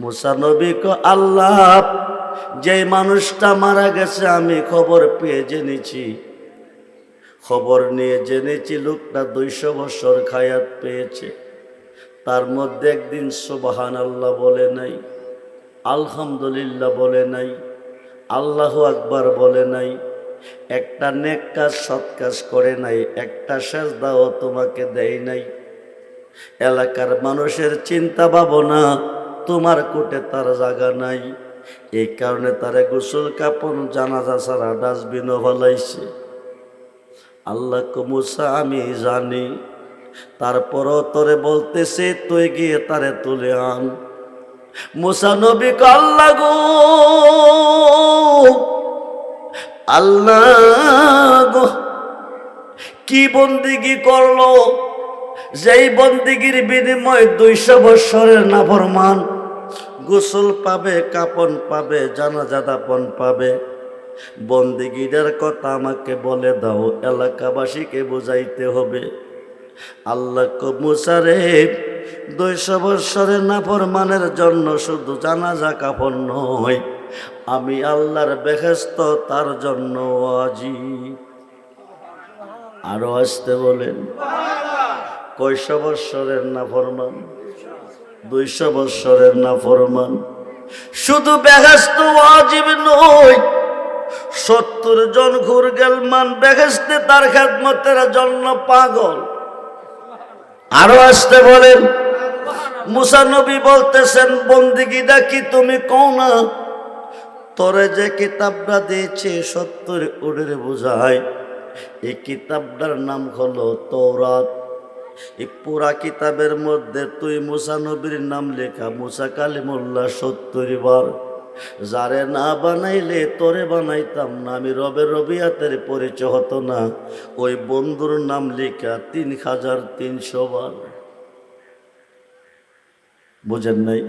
মুসা নবী কো আল্লাহ, যে মানুষটা মারা গেছে আমি খবর পেয়ে জেনেছি, খবর নিয়ে জেনেছি লোকটা 200 বছর হায়াত পেয়েছে, তার মধ্যে একদিন সুবহানাল্লাহ বলে নাই, আলহামদুলিল্লাহ বলে নাই, আল্লাহু আকবার বলে নাই, একটা নেক কাজ সৎ কাজ করে নাই, একটা সেজদাও তোমাকে দেয় নাই। এলাকার মানুষের চিন্তা ভাবনা তোমার কোটে তার জায়গা নাই, এই কারণে তারে গোসল কাপন জানাজা ছাড়া ডাস্টবিনও ফলাইছে। আল্লাহ কো মুসা আমি জানি, তারপরও তোরে বলতেছে তুই গিয়ে তারে তুলে আন। মুসা নবী কো আল্লাহ গো, আল্লাহ গো, কি বন্দিগি করলো, যেই বন্দিগির বিনিময়ে 200 বছরের নাফরমান গোসল পাবে, কাপন পাবে, জানাজা দাফন পাবে। বন্দিগিটার কথা আমাকে বলে দাও, এলাকাবাসীকে বুঝাইতে হবে। আল্লাহ কো মুসা রে, 200 বছরের নাফরমানের জন্য শুধু জানাজা কাফন নয়, আমি আল্লাহর বেহেশত তার জন্য ওয়াজিব। আরো আসতে বলেন, কয়শো বছরের নাফরমান? 200 বছরের নাফরমান। শুধু বেহেশত ওয়াজিব নয়, 70 জন ঘুরগেলমান বেহেশতে তার খেদমতের জন্য পাগল। আরো আসতে বলেন। মুসা নবী বলতেছেন, বন্দিগিটা কি তুমি কও না? তোরে যে কিতাবটা দিয়েছে 70 উড়ের বোঝায়, এই কিতাবটার নাম হলো তৌরাত। এই পুরা কিতাবের মধ্যে তুই মুসা নবীর নাম লেখা, মুসা কালিমুল্লাহ 70 বার। যারে না বানাইলে তোরে বানাইতাম না, আমি রবের রবিয়াতের পরিচয় হতো না। ওই বন্ধুর নাম লেখা 3300 বার। বুঝেন নাই?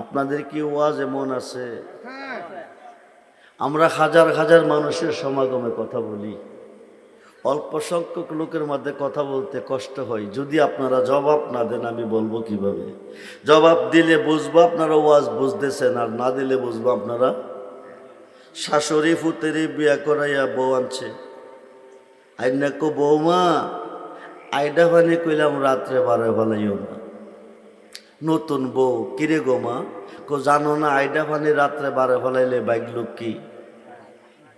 আপনাদের কি ওয়াজ এমন আছে? আমরা হাজার হাজার মানুষের সমাগমে কথা বলি, অল্প সংখ্যক লোকের মধ্যে কথা বলতে কষ্ট হয়। যদি আপনারা জবাব না দেন আমি বলবো কিভাবে? জবাব দিলে বুঝবো আপনারা ওয়াজ বুঝতেছেন, আর না দিলে বুঝবো আপনারা। শাশুড়ি ফুতেরি বিয়া করাইয়া বউ আনছে, আইনা কো বৌমা আইডা ফানি কইলাম রাত্রে বারে ফেলাইও না। নতুন বউ, কিরে গো মা? কো জানো না আইডা ফানি রাত্রে বারে ফেলাইলে বাইক লক্ষ্মী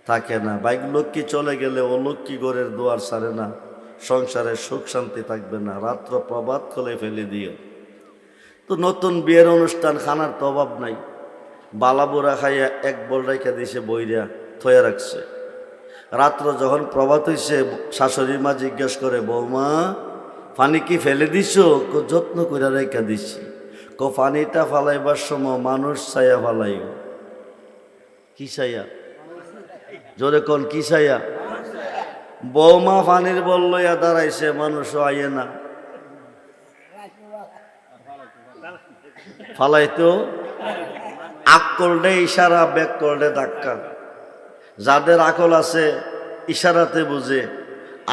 থাকে না, বাইক লক্ষ্মী চলে গেলে ও লক্ষ্মী ঘরের দুয়ার ছাড়ে না, সংসারে সুখ শান্তি থাকবে না, রাত্র প্রভাত খুলে ফেলে দিও। তো নতুন বিয়ের অনুষ্ঠান, খানার তো অভাব নাই। বালাবুড়া খাইয়া এক বল রেখে দিছে, বইরা থয়ে রাখছে। রাত্র যখন প্রভাত হইছে, শাশুড়ি মা জিজ্ঞেস করে, বৌমা পানি কি ফেলে দিছ? যত্ন করে রেখে দিছি। পানিটা ফালাইবার সময় মানুষ ছায়া ফালাইব। কি ছায়া? জোরে কোন কি ছায়া? বৌমা পানির বল লইয়া দাঁড়াইছে, মানুষও আইয়ে না, ফালাইতো। আক করলে ইশারা, ব্যাক করলে ধাক্কা। যাদের আকল আছে ইশারাতে বুঝে,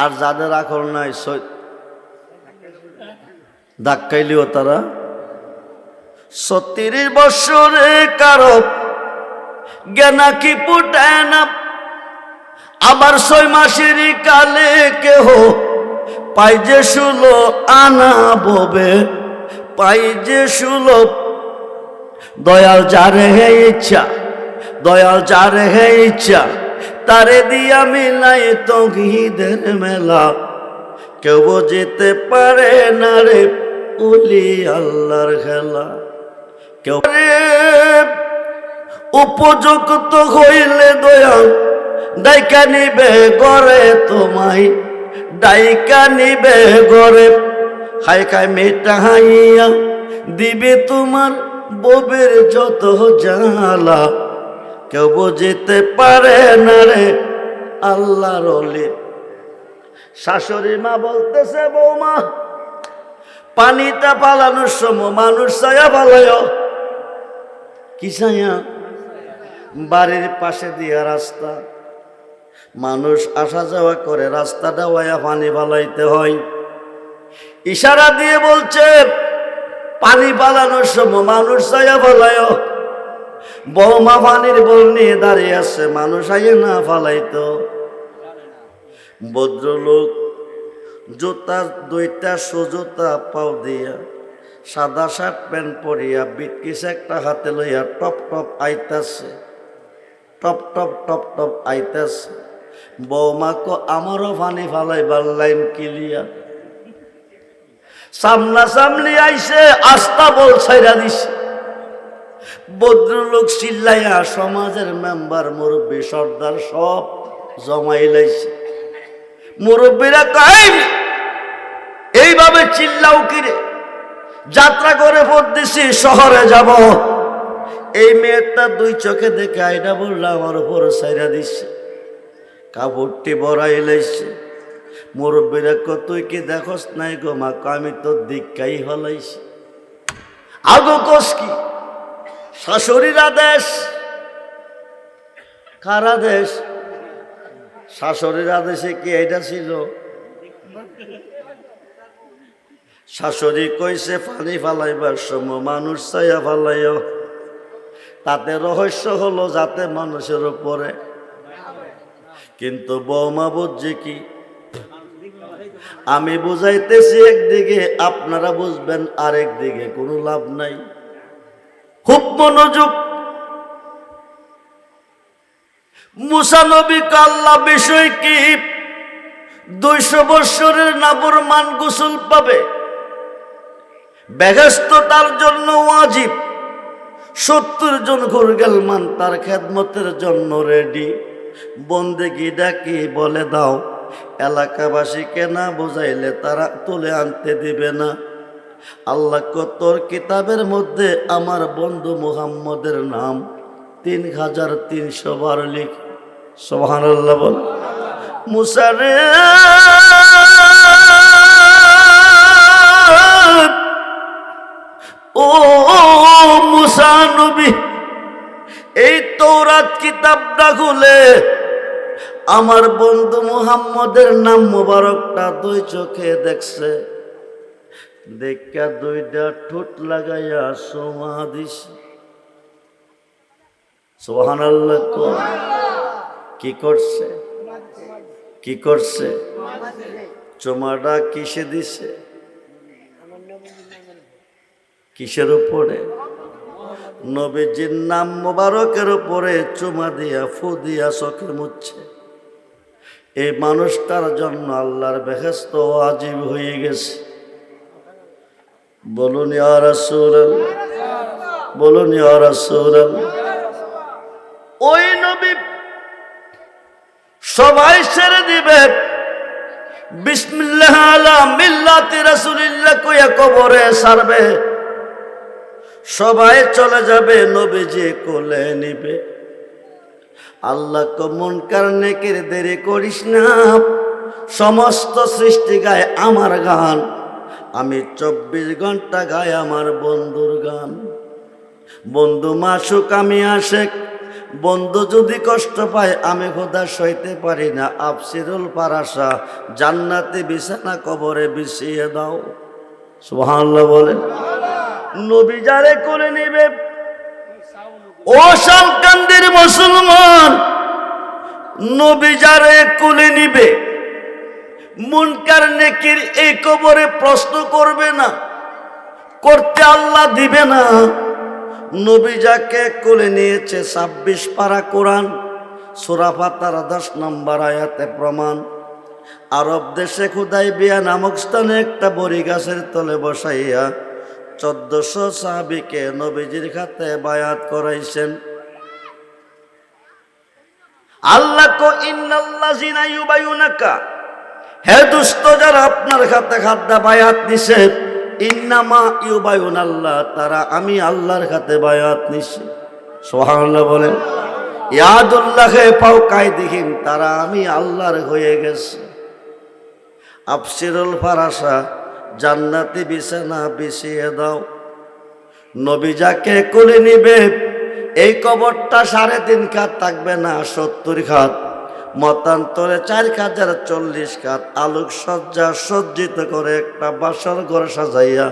আর যাদের আকল নাই ধাক্কাইলেও তারা। ৩৬ বৎসরে কারো জ্ঞানা কি ফুটায় না, আবার ৬ মাসেরই কালে কেহ পাই যে ১৬ আনা ববে, পাই যে ১৬। দয়াল যারে হে ইচ্ছা, দয়াল যারে হে ইচ্ছা, তারে দিয়া মিলাই তৌহিদের মেলা। কেউ যেতে পারে না রে ওলি আল্লাহর খেলা। কেউ উপযুক্ত হইলে দয়াল ডাইকা নিবে গড়ে তোমায়, ডাইকা নিবে গড়ে। খাই খাই মেটা হাইয়া দিবে তোমার ববের যত জ্বালা। কেউ বুঝিতে পারে না রে আল্লাহর ওলি। শাশুড়ি মা বলতেছে, বৌমা পানিটা পালানোর সময় মানুষ ছায়া পালায়। কি ছায়া? বাড়ির পাশে দিয়া রাস্তা, মানুষ আসা যাওয়া করে, রাস্তাটা ওয়া পানি পালাইতে হয়। ইশারা দিয়ে বলছে, পানি পালানোর সময় মানুষ ছায়া পালায়। বৌমা পানির বল নিয়ে দাঁড়িয়ে আছে, মানুষ আইয়ে না ফালাইতো। ভদ্রলোক জুতা ২টা সুজুতা পাও দিয়া, সাদা শার্ট প্যান্ট পরিয়া, বিটকিস একটা হাতে লইয়া টপ টপ আইতাছে, টপ টপ টপ টপ আইতাছে। বৌমা কো আমারও পানি ফালাইবার লাইন ক্লিয়ার। সামনা সামনি আইসে, আস্তা বল ছাইরা দিছে। ভদ্রলোক চিল্লাইয়া সমাজের মেম্বার, মুরব্বী, সর্দার সব জমাই লাইছে। মুরব্বীরা কয়, এইভাবে চিল্লাও কিরে? যাত্রা করে পড়তেছি, শহরে যাব। এই মেয়েটা ২ চোখে দেখে আইডা বললাম, আমার উপর ছাইরা দিচ্ছে, কাপড়টি বড়াই লাইছে। মুরব্বীরা কো, তুই কি দেখস নাই গো মা? আমি তো দিককাই হলাইছি। আগো কোস কি? শাশুড়ির আদেশ। কার আদেশ? শাশুড়ির আদেশে কি এটা ছিল? শাশুড়ি কইছে, পানি ফালাইবার সময় মানুষ ছায়া ফালাইও। তাতে রহস্য হলো যাতে মানুষের উপরে। কিন্তু বৌমা বুঝছে কি? আমি বুঝাইতেছি একদিকে, আপনারা বুঝবেন আরেক দিকে, কোনো লাভ নাই। খুব মনোযোগ। মুসা নবী আল্লাহ বিষয় কি? ২০০ বৎসরের নাফরমান গোসল পাবে, বেহেশত তার জন্য ওয়াজিব। ৭০ জন গুরগেলমান তার খেদমতের জন্য রেডি। বন্দেগি ডাকি বলে দাও, এলাকাবাসীকে না বুঝাইলে তারা তুলে আনতে দিবে না। আল্লাহ তোর কিতাবের মধ্যে আমার বন্ধু মুহাম্মদের নাম ৩৩০০ বার লিখ। সুবহানাল্লাহ বল। মুসা রে, ও মুসা নবী, এই তৌরাত কিতাবটা খুলে আমার বন্ধু মুহাম্মদের নাম মুবারকটা ২ চোখে দেখছে। দেখা ২টা ঠোঁট লাগাইয়া সোমা দিছে। সুবহানাল্লাহ। কি করছে? কি করছে? চুমাটা কিসে দিছে? কিসের উপরে? নবীজির নাম মুবারকের উপরে চুমা দিয়া ফু দিয়া চোখে মুচ্ছে। এই মানুষটার জন্য আল্লাহর বেহেশত ওয়াজিব হয়ে গেছে। বলুন ইয়া রাসূলুল্লাহ, বলুন ইয়া রাসূলুল্লাহ। ওই নবী সবাই ছেড়ে দিবে, বিসমিল্লাহ আলা মিল্লাতি রাসূলিল্লাহ কইয়া কবরে ছাড়বে, সবাই চলে যাবে, নবীজি কোলে নিবে। আল্লাহ কো মুনকার নেকির দেরি করিস না, সমস্ত সৃষ্টি গায় আমার গান, আমি 24 ঘন্টা গাই আমার বন্ধুর গান। বন্ধু মাসুক আমি আশেক, বন্ধু যদি কষ্ট পায় আমি খোদা সইতে পারি না। আফসিরুল ফারাসা, জান্নাতে বিছানা কবরে বিছিয়ে দাও। সুবহানাল্লাহ বলেন। নবী যারে করে নিবে, ও শালকান্দির মুসলমান, নবী যারে কোলে নিবে, মুনকার নেকির এই কবরে প্রশ্ন করবে না, করতে আল্লাহ দিবে না। নবী যাকে কোলে নিয়েছে 26 পারা কোরআন সূরা ফাতিহার 10 নম্বর আয়াতে প্রমাণ। আরব দেশে হুদাইবিয়া নামক স্থানে একটা বড়ি গাছের তলে বসাইয়া 1400 সাহাবীকে নবীজির হাতে বায়াত করাইছেন। আল্লাহ কো ইন্নাল্লাযিনা ইউবাইয়ুনাকা, হে দুষ্ট যারা আপনার হাতে হাতে বায়াত নিছে, ইন্নামা ইউবাইয়ুনাল্লাহ, তারা আমি আল্লাহর হাতে বায়াত নিছি। সুবহানাল্লাহ বলেন। ইয়াদুল্লাহে ফাওকা আইদিহিম, তারা আমি আল্লাহর হয়ে গেছে। আফসিরুল ফারাসা, জান্নাতি বিছানা বিছিয়ে দাও। নবী যাকে কোলে নিবে, এই কবরটা 3.5 খাত থাকবে না, 70 খাত, মতান্তরে 4040 খাত আলোক সজ্জা সজ্জিত করে একটা বাসর ঘর সাজাইয়া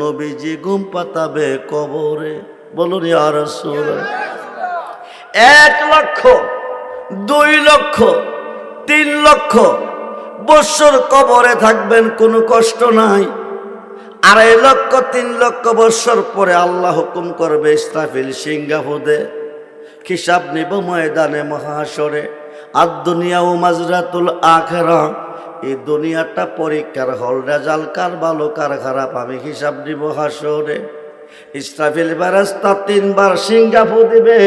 নবীজি ঘুম পাতাবে কবরে। বলুন ইয়া রাসূলুল্লাহ। 1 লক্ষ, 2 লক্ষ, 3 লক্ষ বছর কবরে থাকবেন, কোনো কষ্ট নাই। 2.5 লক্ষ 3 লক্ষ বছর পরে আল্লাহ হুকুম করবে, ইসরাফিল সিংহা ফুঁদে, হিসাব নিব ময়দানে মহাশরে। আর দুনিয়া ও মাজরাতুল আখিরা, এই দুনিয়াটা পরীক্ষার হল, রেজাল্ট কার ভালো কার খারাপ আমি হিসাব নিব হাসরে। ইসরাফিল ফেরেশতা 3 বার সিংহা ফু দিবে,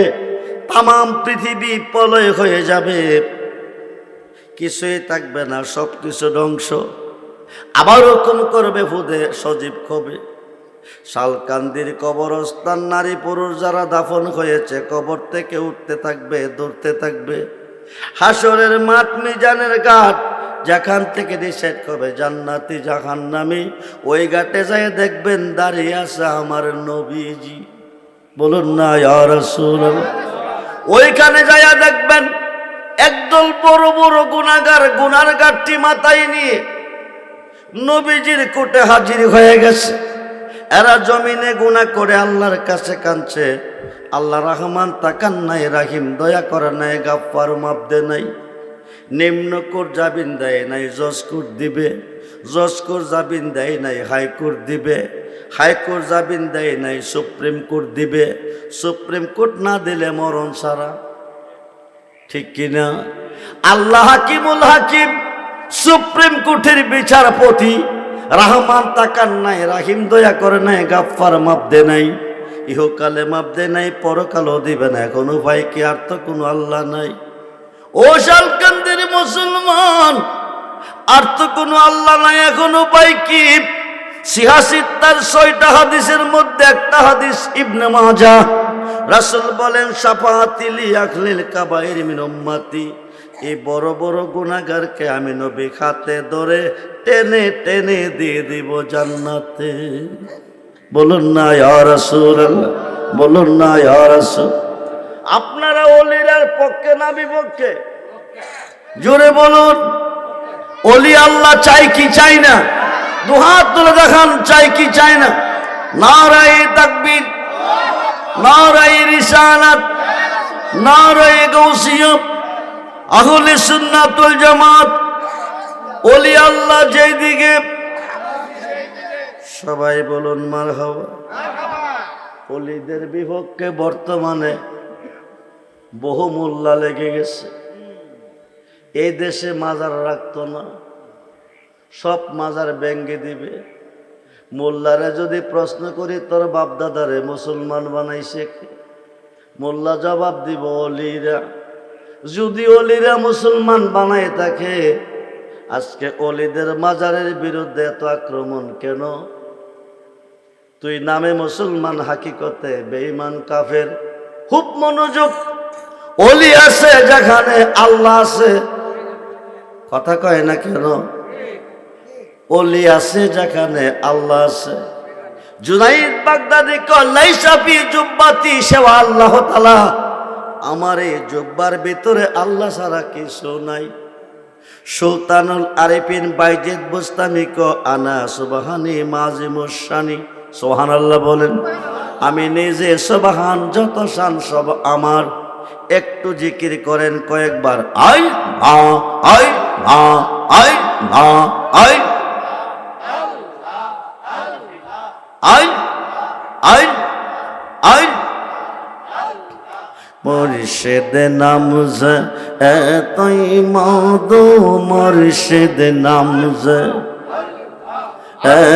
তামাম পৃথিবী প্রলয় হয়ে যাবে, কিছুই থাকবে না, সব কিছু ধ্বংস। আবার হুকুম করবে ফুদে, সজীব হবে। শালকান্দির কবরস্থান, নারী পুরুষ যারা দাফন হয়েছে কবর থেকে উঠতে থাকবে, দৌড়তে থাকবে। হাসরের মাঠ, মিজানের ঘাট, যেখান থেকে ডিসাইড করবে জান্নাতি জাহান্নামী, ওই ঘাটে যায় দেখবেন দাঁড়িয়ে আছে আমার নবীজি। বলুন না ইয়া রাসূলুল্লাহ। ওইখানে যাইয়া দেখবেন একদল বড় বড় গুনাহগার, গুনার গাঠটি মাথায় নিয়ে নবীজির কোটে হাজির হয়ে গেছে। এরা জমিনে গুনাহ করে আল্লাহর কাছে কাঁদছে, আল্লাহ রহমান তাকান নাই, রাহিম দয়া করে নাই, গাফফার মাপ দে নাই। নিম্ন কোর্ট জামিন দেয় নাই, জজ কোর্ট দিবে। জজ কোর্ট জামিন দেয় নাই, হাইকোর্ট দিবে। হাইকোর্ট জামিন দেয় নাই, সুপ্রিম কোর্ট দিবে। সুপ্রিম কোর্ট না দিলে মরণ ছাড়া। ঠিক কিনা? আল্লাহ হাকিমুল হাকিম, সুপ্রিম কোর্টের বিচারপতি, রহমান তাকান নাই, রাহিম দয়া করে নাই, গাফফার মাপ দে নাই। ইহকালে মাপ দে নাই, পরকালও দিবে না। এখন উপায় কি? আর তো কোনো আল্লাহ নাই। ও শালকান্দির মুসলমান, আর তো কোনো আল্লাহ নাই, এখন উপায় কি? সিহাসিত্তার 6টা হাদিসের মধ্যে একটা হাদিস ইবনে মাজাহ, রাসূল বলেন শাফাআতি লিআখলিল কাবাইর মিন উম্মতি, এই বড় বড় গুনাহগারকে আমি নবী হাতে ধরে টেনে টেনে দিয়ে দিব জান্নাতে। বলুন না ইয়া রাসূলুল্লাহ, বলুন না ইয়া রাসূল। আপনারা ওলিরার পক্ষে না বিপক্ষে? জোরে বলুন। ওলি আল্লাহ চাই কি চাই না? দুহাত তুলে দেখান, চাই কি চাই না? নারায়ে তাকবীর, নারায়ে রিসালাত, নারায়ে গাউসিয়্যা, আহলে সুন্নাত ওয়াল জামাত। ওলি আল্লাহ যেই দিকে, সবাই বলুন মারহাবা। ওলিদের বিপক্ষে বর্তমানে বহু মোল্লা লেগে গেছে। এই দেশে মাজার রাখতো না, সব মাজার ভেঙ্গে দিবে। মোল্লারে যদি প্রশ্ন করি তোর বাপদাদারে মুসলমান বানাইছে কে, মোল্লা জবাব দিব অলিরা। যদি অলিরা মুসলমান বানায় থাকে, আজকে অলিদের মাজারের বিরুদ্ধে এত আক্রমণ কেন? তুই নামে মুসলমান, হাকিকতে বেঈমান কাফের। খুব মনোযোগ। অলি আছে যেখানে আল্লাহ আছে, কথা কয় না কেন? অলি আছে যেখানে আল্লাহ আছে। জুনাইদ বাগদাদি কয় লাইসা ফি জুব্বাতি সেওয়া আল্লাহ তাআলা, আমার এই জুব্বার ভিতরে আল্লাহ ছাড়া কিছু নাই। সুলতানুল আরিফিন বাইজিদ বুস্তামি কয় আনা সুবহানি মাজিমুশ শানি, সুবহানাল্লাহ বলেন। আমি নিজে সুবহান, যত শান সব আমার। একটু জিকির করেন কয়েকবার, I a I a I a I আই আই আই। মুর্শিদ নামজ এতই মধু, মুর্শিদ নামজ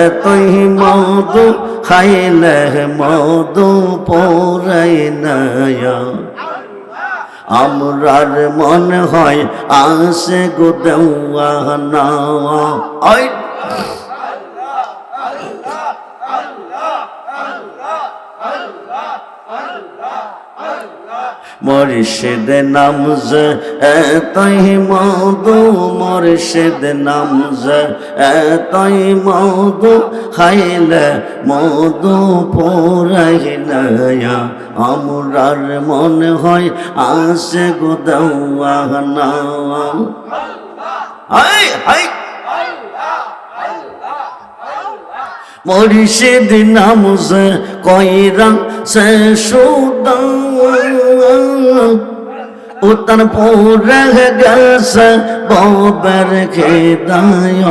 এতই মধু, খাইলে মধু পরাই নয়া। আমরার মন হয় আসে গো দেওয়ানা। আই মুর্শিদ নামজ এতই মধু, মুর্শিদ নামজ এতই মধু, খাইলে মধু পরাই নয়া। আমরার মন হয় আসে গো দেওয়ানা। হাই হাই মুর্শিদ নামজ কইরা সে সুদা, উত্তর পূরে গেছে ববের খেদায়।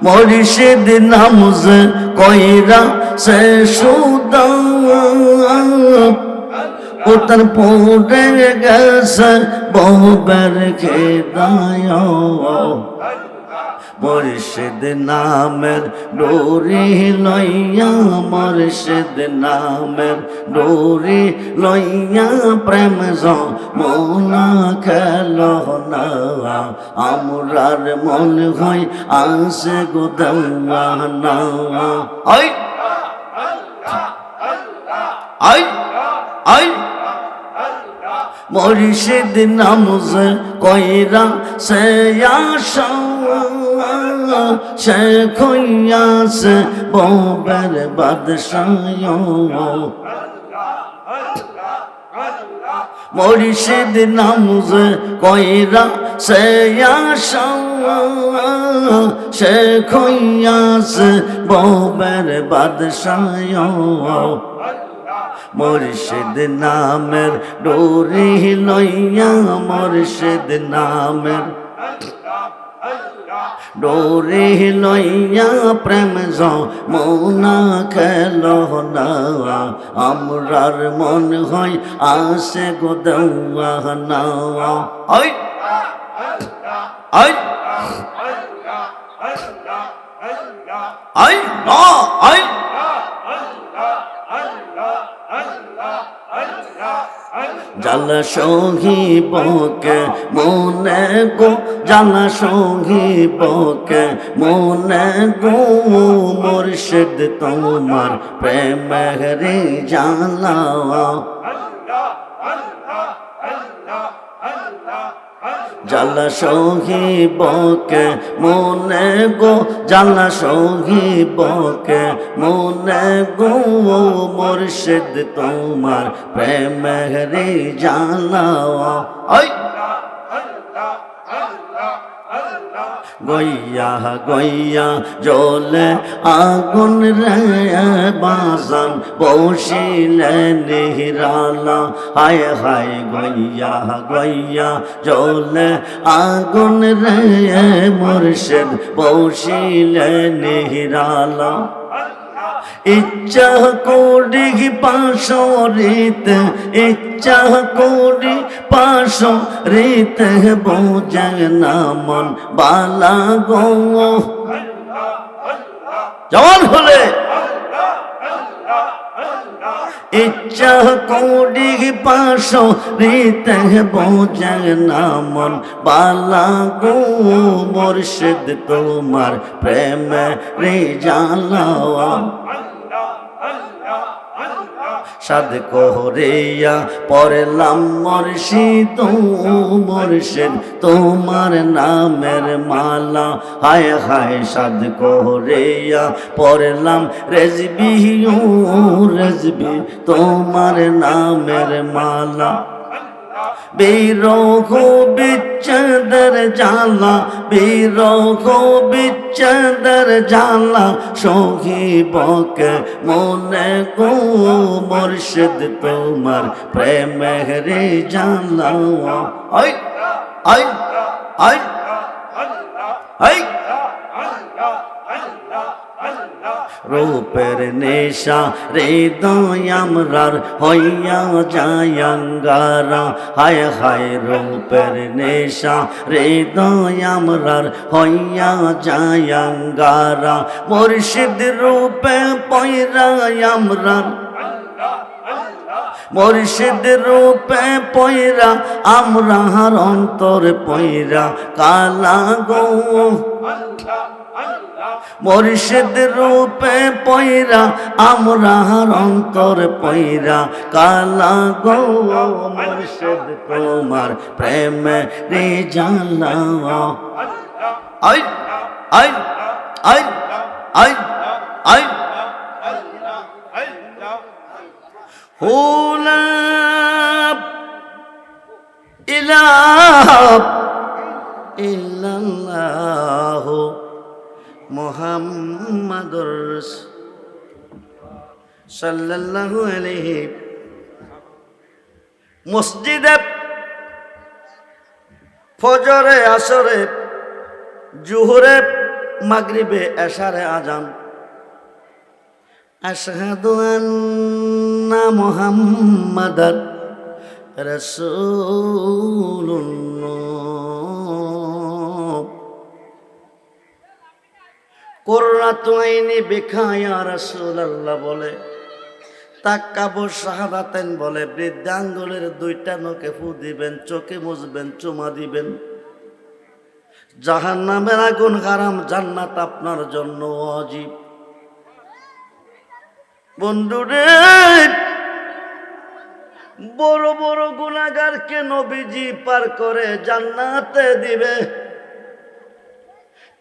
মুর্শিদ নামজ কইরা সে সুদা, উত্তর পূরে গেছে ববের খেদায়। মুর্শিদ নামের ডোরি লইয়া, মুর্শিদ নামের ডোরি লইয়া, প্রেম যমুনা খেলো না। আমরার মন হয় আসে গো দেওয়ানা। আই আই আই মুর্শিদ নামজ কইরা সে আশা, শেখ হইয়াছে ববের বাদশাহ। মুর্শিদ নামজ কইরা সে আশা, শেখ হইয়াছে ববের বাদশাহ। মুর্শিদ নামের ডোরি লইয়া, মুর্শিদ নামের ডোরি লইয়া, প্রেম যমুনা খেলো না। আমরার মন হয় আসে গো দেওয়ানা। আই আই আই না আই জালা সহিবকে মনে গো, জালা সহিবকে মনে গো। মুর্শিদ তোমার প্রেমের জালা, জালা সহিবকে মনে গো, জালা সহিবকে মনে গো। মুর্শিদ তোমার প্রেমের জালা। আই গইয়া গইয়া জলে আগুন রে বাজান, বসিলে নিরালা। হায় হায় গইয়া গইয়া জলে আগুন রে মুর্শিদ, বসিলে নিরালা। ইচ্ছা করি পাশরিতে, ইচ্ছা করি পাশরিতে, বোঝে না মন বালা গো। জওয়ান হলে ইচ্ছা করি পাশরিতে, বোঝে না মন বালা গো। মুর্শিদ তোমার প্রেমে রেজালা, সাদ করিয়া পড়লাম মুর্শিদ মুর্শিদ তোমার নামের মালা। হায় হায় সাদ করিয়া পড়লাম রেজবি রেজবি তোমার নামের মালা। বিরহ বিচ্ছেদের জ্বালা, বিরহ বিচ্ছেদের জ্বালা, সহিবকে মনে গো। মুর্শিদ তোমার প্রেমের জ্বালা। আই আই আই আই রূপের নেশা হৃদয় আমরার হইয়া যায় আঙ্গারা। হায় হায় রূপের নেশা হৃদয় আমরার হইয়া যায় আঙ্গারা। মুর্শিদ রূপে পয়রা আমরার, মুর্শিদ রূপে পয়রা আমরার অন্তর পয়রা কালা গো। মুর্শিদ রূপে পয়রা আমরার অন্তর পয়রা কালা গো। মুর্শিদ তোমার প্রেমে রেজালা। আই আই আই আই আই হুলা ইলাহা ইল্লাল্লাহ মুহাম্মাদুর সাল্লাল্লাহু আলাইহি। মসজিদে ফজরে, আসরে, জোহরে, মাগরিবে, এশারে আজান। আশহাদু আন্না মুহাম্মাদার রাসূলুল্লাহ। কুররাতু আইনি বিকা ইয়া রাসূলুল্লাহ বলে, তাকাবুর শাহাদাতেন বলে, বৃদ্ধাঙ্গুলের দুইটা নখে ফু দিবেন, চোখে মুছবেন, চুমা দিবেন। জাহান্নামের আগুন হারাম, জান্নাত আপনার জন্য ওয়াজিব। বন্ধুরে, বড় বড় গুনাহগারকে নবীজি পার করে জান্নাতে দিবে।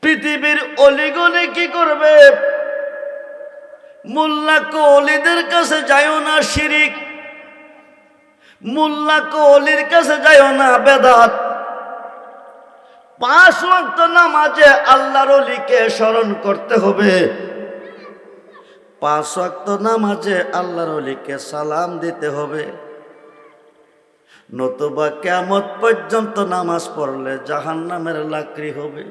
পৃথিবীর অলিগলি কি করবে? মোল্লা কওলিদের কাছে যাইও না শিরিক, মোল্লা কওলির কাছে যাইও না বেদাত। 5 ওয়াক্ত নামাজে আল্লাহর ওলিকে স্মরণ করতে হবে। 5 ওয়াক্ত নামাজে আল্লাহর ওলিকে সালাম দিতে হবে। নতুবা কিয়ামত পর্যন্ত নামাজ পড়লে জাহান্নামের লাকড়ি হবে।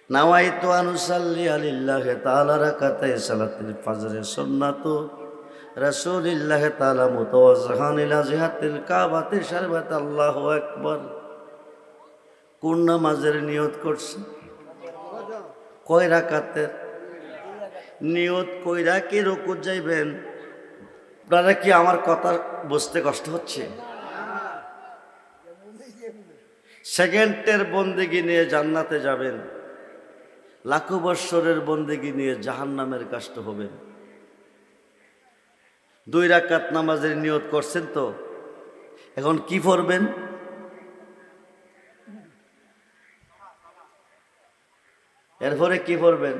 নাওয়াইতু আনুসাল্লি আলিল্লাহি তাআলা রাকাতাই সালাতুল ফজর সুন্নাতু রাসূলিল্লাহি তাআলা মুতাওয়াজ্জিহান ইলা জিহাতিল কাবাতি শারবাত। আল্লাহু আকবার। কোন নামাজের নিয়ত করছে? কয় রাকাতের নিয়ত কইরা কি রুকুত যাইবেন? আপনারা কি আমার কথা বুঝতে কষ্ট হচ্ছে? সেকেন্ডের বন্দেগী নিয়ে জান্নাতে যাবেন, লাখো বৎসরের বন্দেগী নিয়ে জাহান্নামের কষ্ট হবেন। 2 রাকাত নামাজের নিয়ত করছেন তো, এখন কি পড়বেন? এরপরে কি পড়বেন?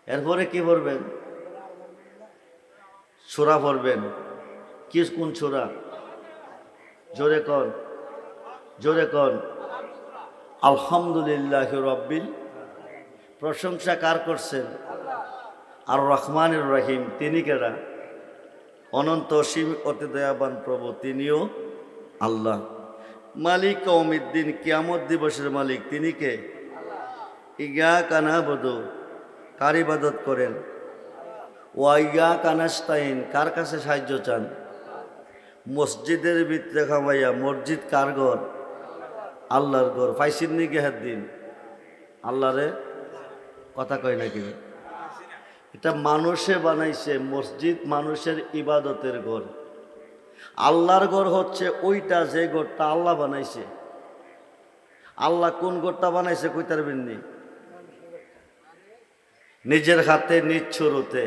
এরপরে কি পড়বেন? সূরা পড়বেন। কি কোন সূরা? জোরে কর, জোরে কর। আলহামদুলিল্লাহি রাব্বিল। প্রশংসা কার করছেন? আর রহমানুর রহিম। তিনি কেডা? অনন্ত অসীম অতি দয়াবান প্রভু, তিনিও আল্লাহ। মালিক ইয়াউমিদ্দিন, কিয়ামত দিবসের মালিক তিনি কে? ইয়াকা না'বুদু, কার ইবাদত করেন? ওয়াইয়া কানাস্তাইন, কার কাছে সাহায্য চান? মসজিদের ভিতরে খামাইয়া, মসজিদ কার ঘর? আল্লাহর ঘর। পাইছেন নি গেহার দিন আল্লাহরে? কথা কয় নাকি? এটা মানুষে বানাইছে মসজিদ, মানুষের ইবাদতের ঘর। আল্লাহর ঘর হচ্ছে ওইটা, যে ঘরটা আল্লাহ বানাইছে। আল্লাহ কোন ঘরটা বানাইছে কইতে পারবেন নি? নিজের হাতে নিচ্ছ রুতে,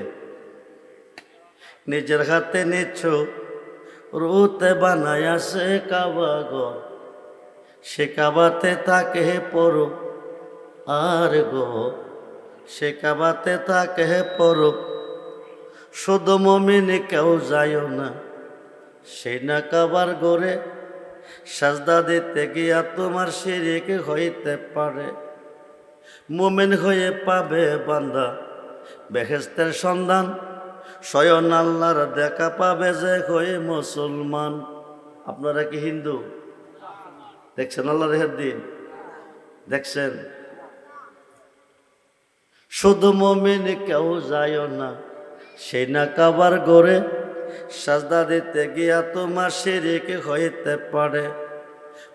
নিজের হাতে নিচ্ছ রুতে বানাইছে কাবা ঘর। সে কাবাতে তাকে পড়ো আর গো, সে কাবাতে তাকে পড়ো। শুধু মুমিন কেউ যায় না সেই না কাবার ঘরে। সাজদা দিতে গিয়া তোমার শিরিক হইতে পারে। মুমিন হয়ে পাবে বান্দা বেহেশতের সন্ধান। স্বয়ং আল্লাহর দেখা পাবে যে হয়ে মুসলমান। আপনারা কি হিন্দু? দেখছেন আল্লাহর রেহের দিন? দেখছেন? শুধু মুমিন কেউ যায় না সেই না কাবার ঘরে। সাজদা দিতে গিয়া তোমার শিরিক হইতে পারে।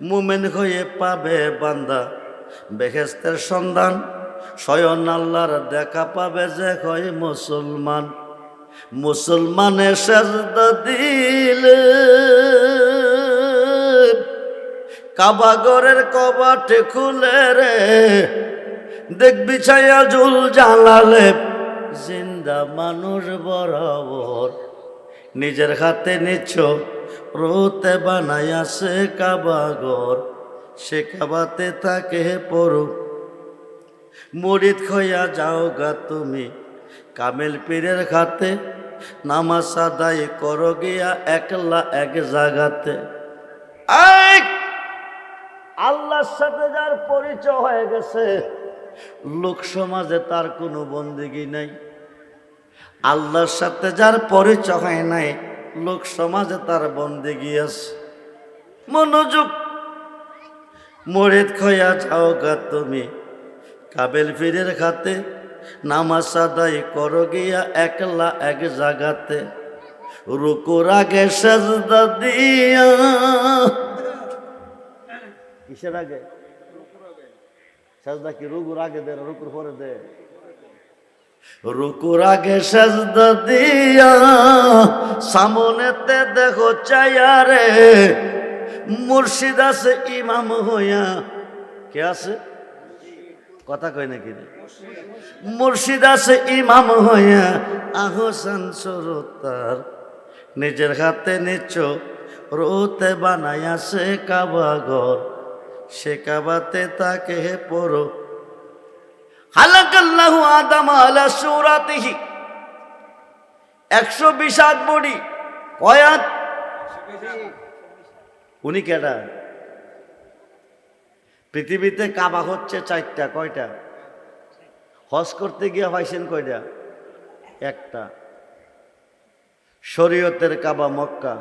মুমিন হয়ে পাবে বান্দা বেহেশতের সন্ধান। স্বয়ং আল্লাহর দেখা পাবে যে হয় মুসলমান। মুসলমানের সাজদা দিলে কাবা ঘরের কবাট খুলে রে। দেখবি ছায়া জুল জালালে জিন্দা মানুষ বরাবর। নিজের হাতে নিচ্ছ রুতে বানাইছে কাবা ঘর। সে কাবাতে তাকে পড়ো। মুরিদ হইয়া যাও গা তুমি কামেল পীরের খাতে। নামাজ আদায় করো গিয়া একলা এক জায়গাতে। আল্লাহর সাথে যার পরিচয় হয়ে গেছে, লোক সমাজে তার কোনো বন্দেগী নাই। আল্লাহর সাথে যার পরিচয় হয় নাই, লোক সমাজে তার বন্দেগী আছে। মনোযোগ। মুরিদ হইয়া যাও গা তুমি কাবেল পীরের খাতে। নামাজ আদায় করো গিয়া একলা এক জায়গাতে। রুকুর আগে সাজদা দিয়া, কিসের আগে? সাজদা কি রুকুর আগে দে, রুকুর পরে দে? রুকুর আগে সাজদা দিয়া সামনেতে দেখো চাইয়া রে। মুর্শিদ আছে ইমাম হইয়া। কে আছে? কথা কয় নাকি? মুর্শিদ আছে ইমাম হইয়া আহসান সুরতার। নিজের হাতে নিচ্ছ রুতে বানাইছে কাবা ঘর। সে কাবাতে তাকে পড়ো। হালাকাল্লাহু আদম আলা সূরাতিহি। 120 বডি কয়াত। উনি কেডা? পৃথিবীতে কাবা হচ্ছে 4টা। কয়টা? হজ করতে গিয়ে পাইছেন কয়টা? একটা। শরীয়তের কাবা মক্কা,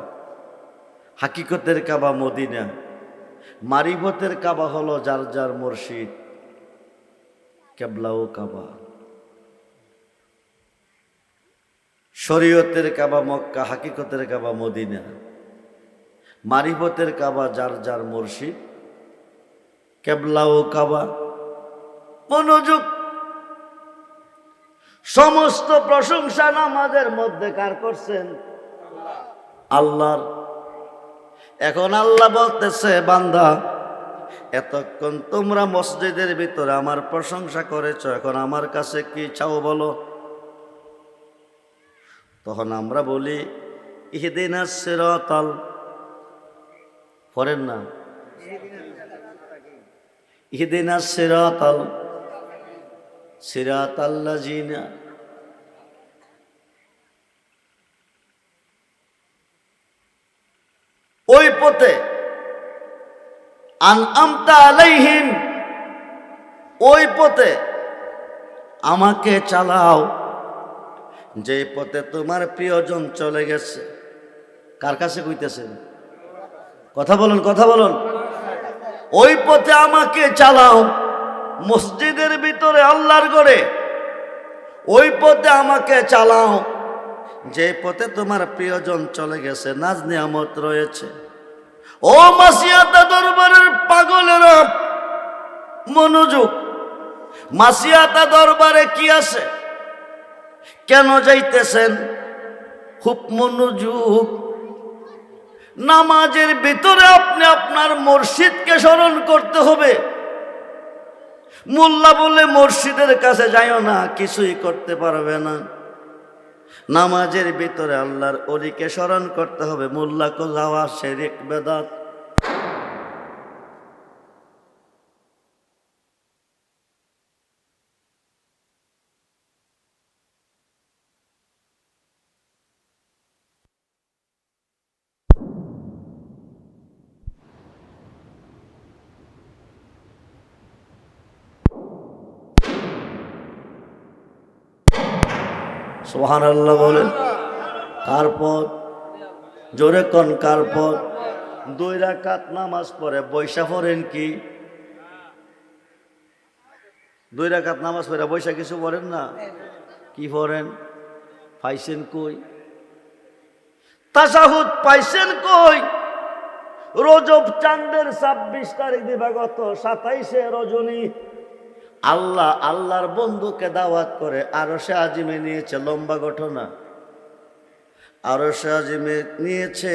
হাকিকতের কাবা মদিনা, মারিফতের কাবা হলো যার যার মুর্শিদ, কেবলাও কাবা। শরীয়তের কাবা মক্কা, হাকিকতের কাবা মদিনা, মারিফতের কাবা যার যার মুর্শিদ, কেবলাও কাবা। মনোযোগ। সমস্ত প্রশংসা নামাজের মধ্যে কার করছেন? আল্লাহর। এখন আল্লাহ বলতেছে, বান্দা এতক্ষণ তোমরা মসজিদের ভিতরে আমার প্রশংসা করেছ, এখন আমার কাছে কি চাও বলো? তখন আমরা বলি ইহদিনাস সিরাতাল, পড়েন না? ইহদিনাস সিরাতাল সিরাতাল্লাযিনা। ওই পথে আনআমতা আলাইহিম, ওই পথে আমাকে চালাও যে পথে তোমার প্রিয়জন চলে গেছে। কার কাছে কইতেছেন? কথা বলুন, কথা বলুন। ওই পথে আমাকে চালাও। মসজিদের ভিতরে, আল্লাহর ঘরে ওই পথে আমাকে চালাও যে পথে তোমার প্রিয়জন চলে গেছে, নাজ নিয়ামত রয়েছে। ও মাসিয়াতা দরবারের পাগলেরা মনোযোগ, মাসিয়াতা দরবারে কি আছে, কেন যাইতেছেন, খুব মনোযোগ। নামাজের ভিতরে আপনি আপনার মুর্শিদকে স্মরণ করতে হবে। মোল্লা বলে মসজিদের কাছে যাইও না, কিছুই করতে পারবে না। নামাজের ভিতরে আল্লাহর ওলিকে স্মরণ করতে হবে। মোল্লাকে যাওয়া শিরক বেদাত। সুবহানাল্লাহ বলেন। কার পথ? জোরে কোন কার পথ? 2 রাকাত নামাজ পড়ে বৈশা পড়েন কি? 2 রাকাত নামাজ পড়ে বৈশা কিছু পড়েন না? কি পড়েন? পাইছেন কই? তাশাহুদ পাইছেন কই? রজব চাঁদের 26 তারিখ দিবাগত 27শে রজনী আল্লাহর বন্ধুকে দাওয়াত করে আরশে আজিমে নিয়েছে। লম্বা ঘটনা। আরশে আজিমে নিয়েছে।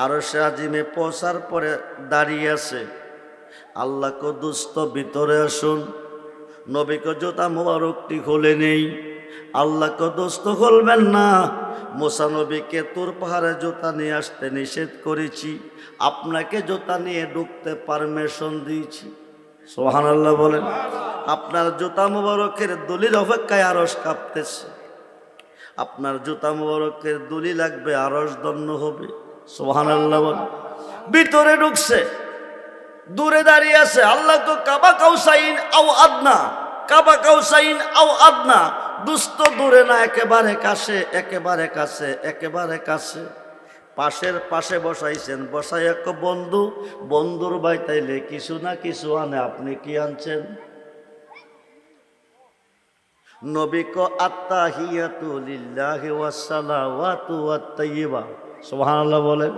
আরশে আজিমে পৌঁছার পরে দাঁড়িয়ে আছে। আল্লাহকে দুস্থ ভিতরে আসুন। নবীকে জুতা মোবারকটি খুলে নেই। আল্লাহকে দোস্ত খুলবেন না। মুসা নবীকে তুর পাহাড়ে জুতা নিয়ে আসতে নিষেধ করেছি, আপনাকে জুতা নিয়ে ঢুকতে পারমিশন দিয়েছি। সুবহানাল্লাহ বলেন। আপনার জুতা মুবারকের দলিল অপেক্ষায় আরশ কাঁপতেছে। আপনার জুতা মুবারকের দলিল লাগবে, আরশ দন্ন হবে। সুবহানাল্লাহ বলেন। ভিতরে ঢুকছে, দূরে দাঁড়িয়ে আছে। আল্লাহ তো কাবা কাউসাইন আও আদনা, কাবা কাউসাইন আও আদনা। দুস্থ দূরে না, একেবারে কাছে, একেবারে কাছে, একেবারে কাছে। পাশের পাশে বসাইছেন। বসাই এক বন্ধু, বন্ধুর বাইতাইলে কিছু না কিছু আনে। আপনি কি আনছেন? নবী ক আত্তাহিয়াতু লিল্লাহি ওয়াস সালাওয়াতু ওয়াত তাইয়্যিবা। সুবহানাল্লাহ বলেন।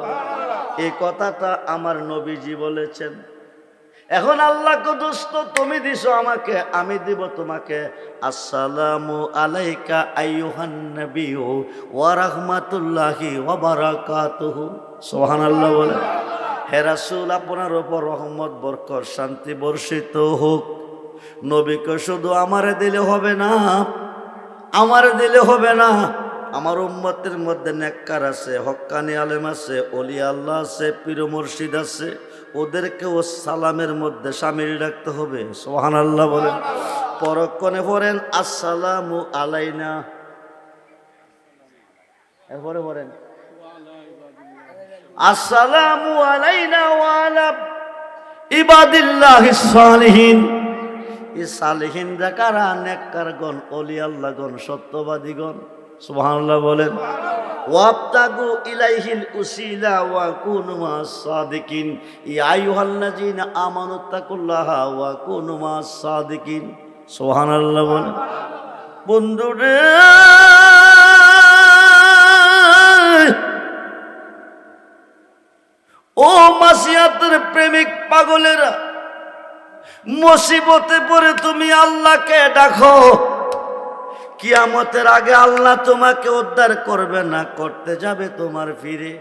এই কথাটা আমার নবীজি বলেছেন। এখন আল্লাহকে দোস্ত তুমি দিছো আমাকে, আমি দিব তোমাকে। আসসালামু আলাইকা আইয়ুহান নবিয়্যু ওয়া রাহমাতুল্লাহি ওয়া বারাকাতুহু। সুবহানাল্লাহ বলেন। হে রাসূল, আপনার উপর রহমত বরকত শান্তি বর্ষিত হোক। নবীকে শুধু আমারে দিলে হবে না, আমারে দিলে হবে না। আমার উম্মতের মধ্যে নেককার আছে, হক্কানি আলেম আছে, ওলি আল্লাহ আছে, পীর মুর্শিদ আছে। ওদেরকেও সালামের মধ্যে শামিল রাখতে হবে। সুবহানাল্লাহ বলেন। পরক্ষণে পড়েন আসসালামু আলাইনা। এরপরে পড়েন আসসালামু আলাইনা ওয়া আলা ইবাদিল্লাহিস সালিহিন। এই সালিহিনরা কারা? নেককারগণ, ওলি আল্লাহগণ, সত্যবাদীগণ। সুবহানাল্লাহ বলেন। ওয়াবতাগু ইলাইহিল উসিলা ওয়া কুনু মাস সাদিকিন। ইয়া আইয়ুহাল্লাযীনা আমানুত্তাকুল্লাহা ওয়া কুনু মাস সাদিকিন। সুবহানাল্লাহ বলেন। বন্ধুরে, ও মাসিয়াতের প্রেমিক পাগলেরা, মুসিবতে পড়ে তুমি আল্লাহকে ডাকো। কিয়ামতের আগে আল্লাহ তোমাকে উদ্ধার করবে না, করতে যাবে তোমার ফিরে।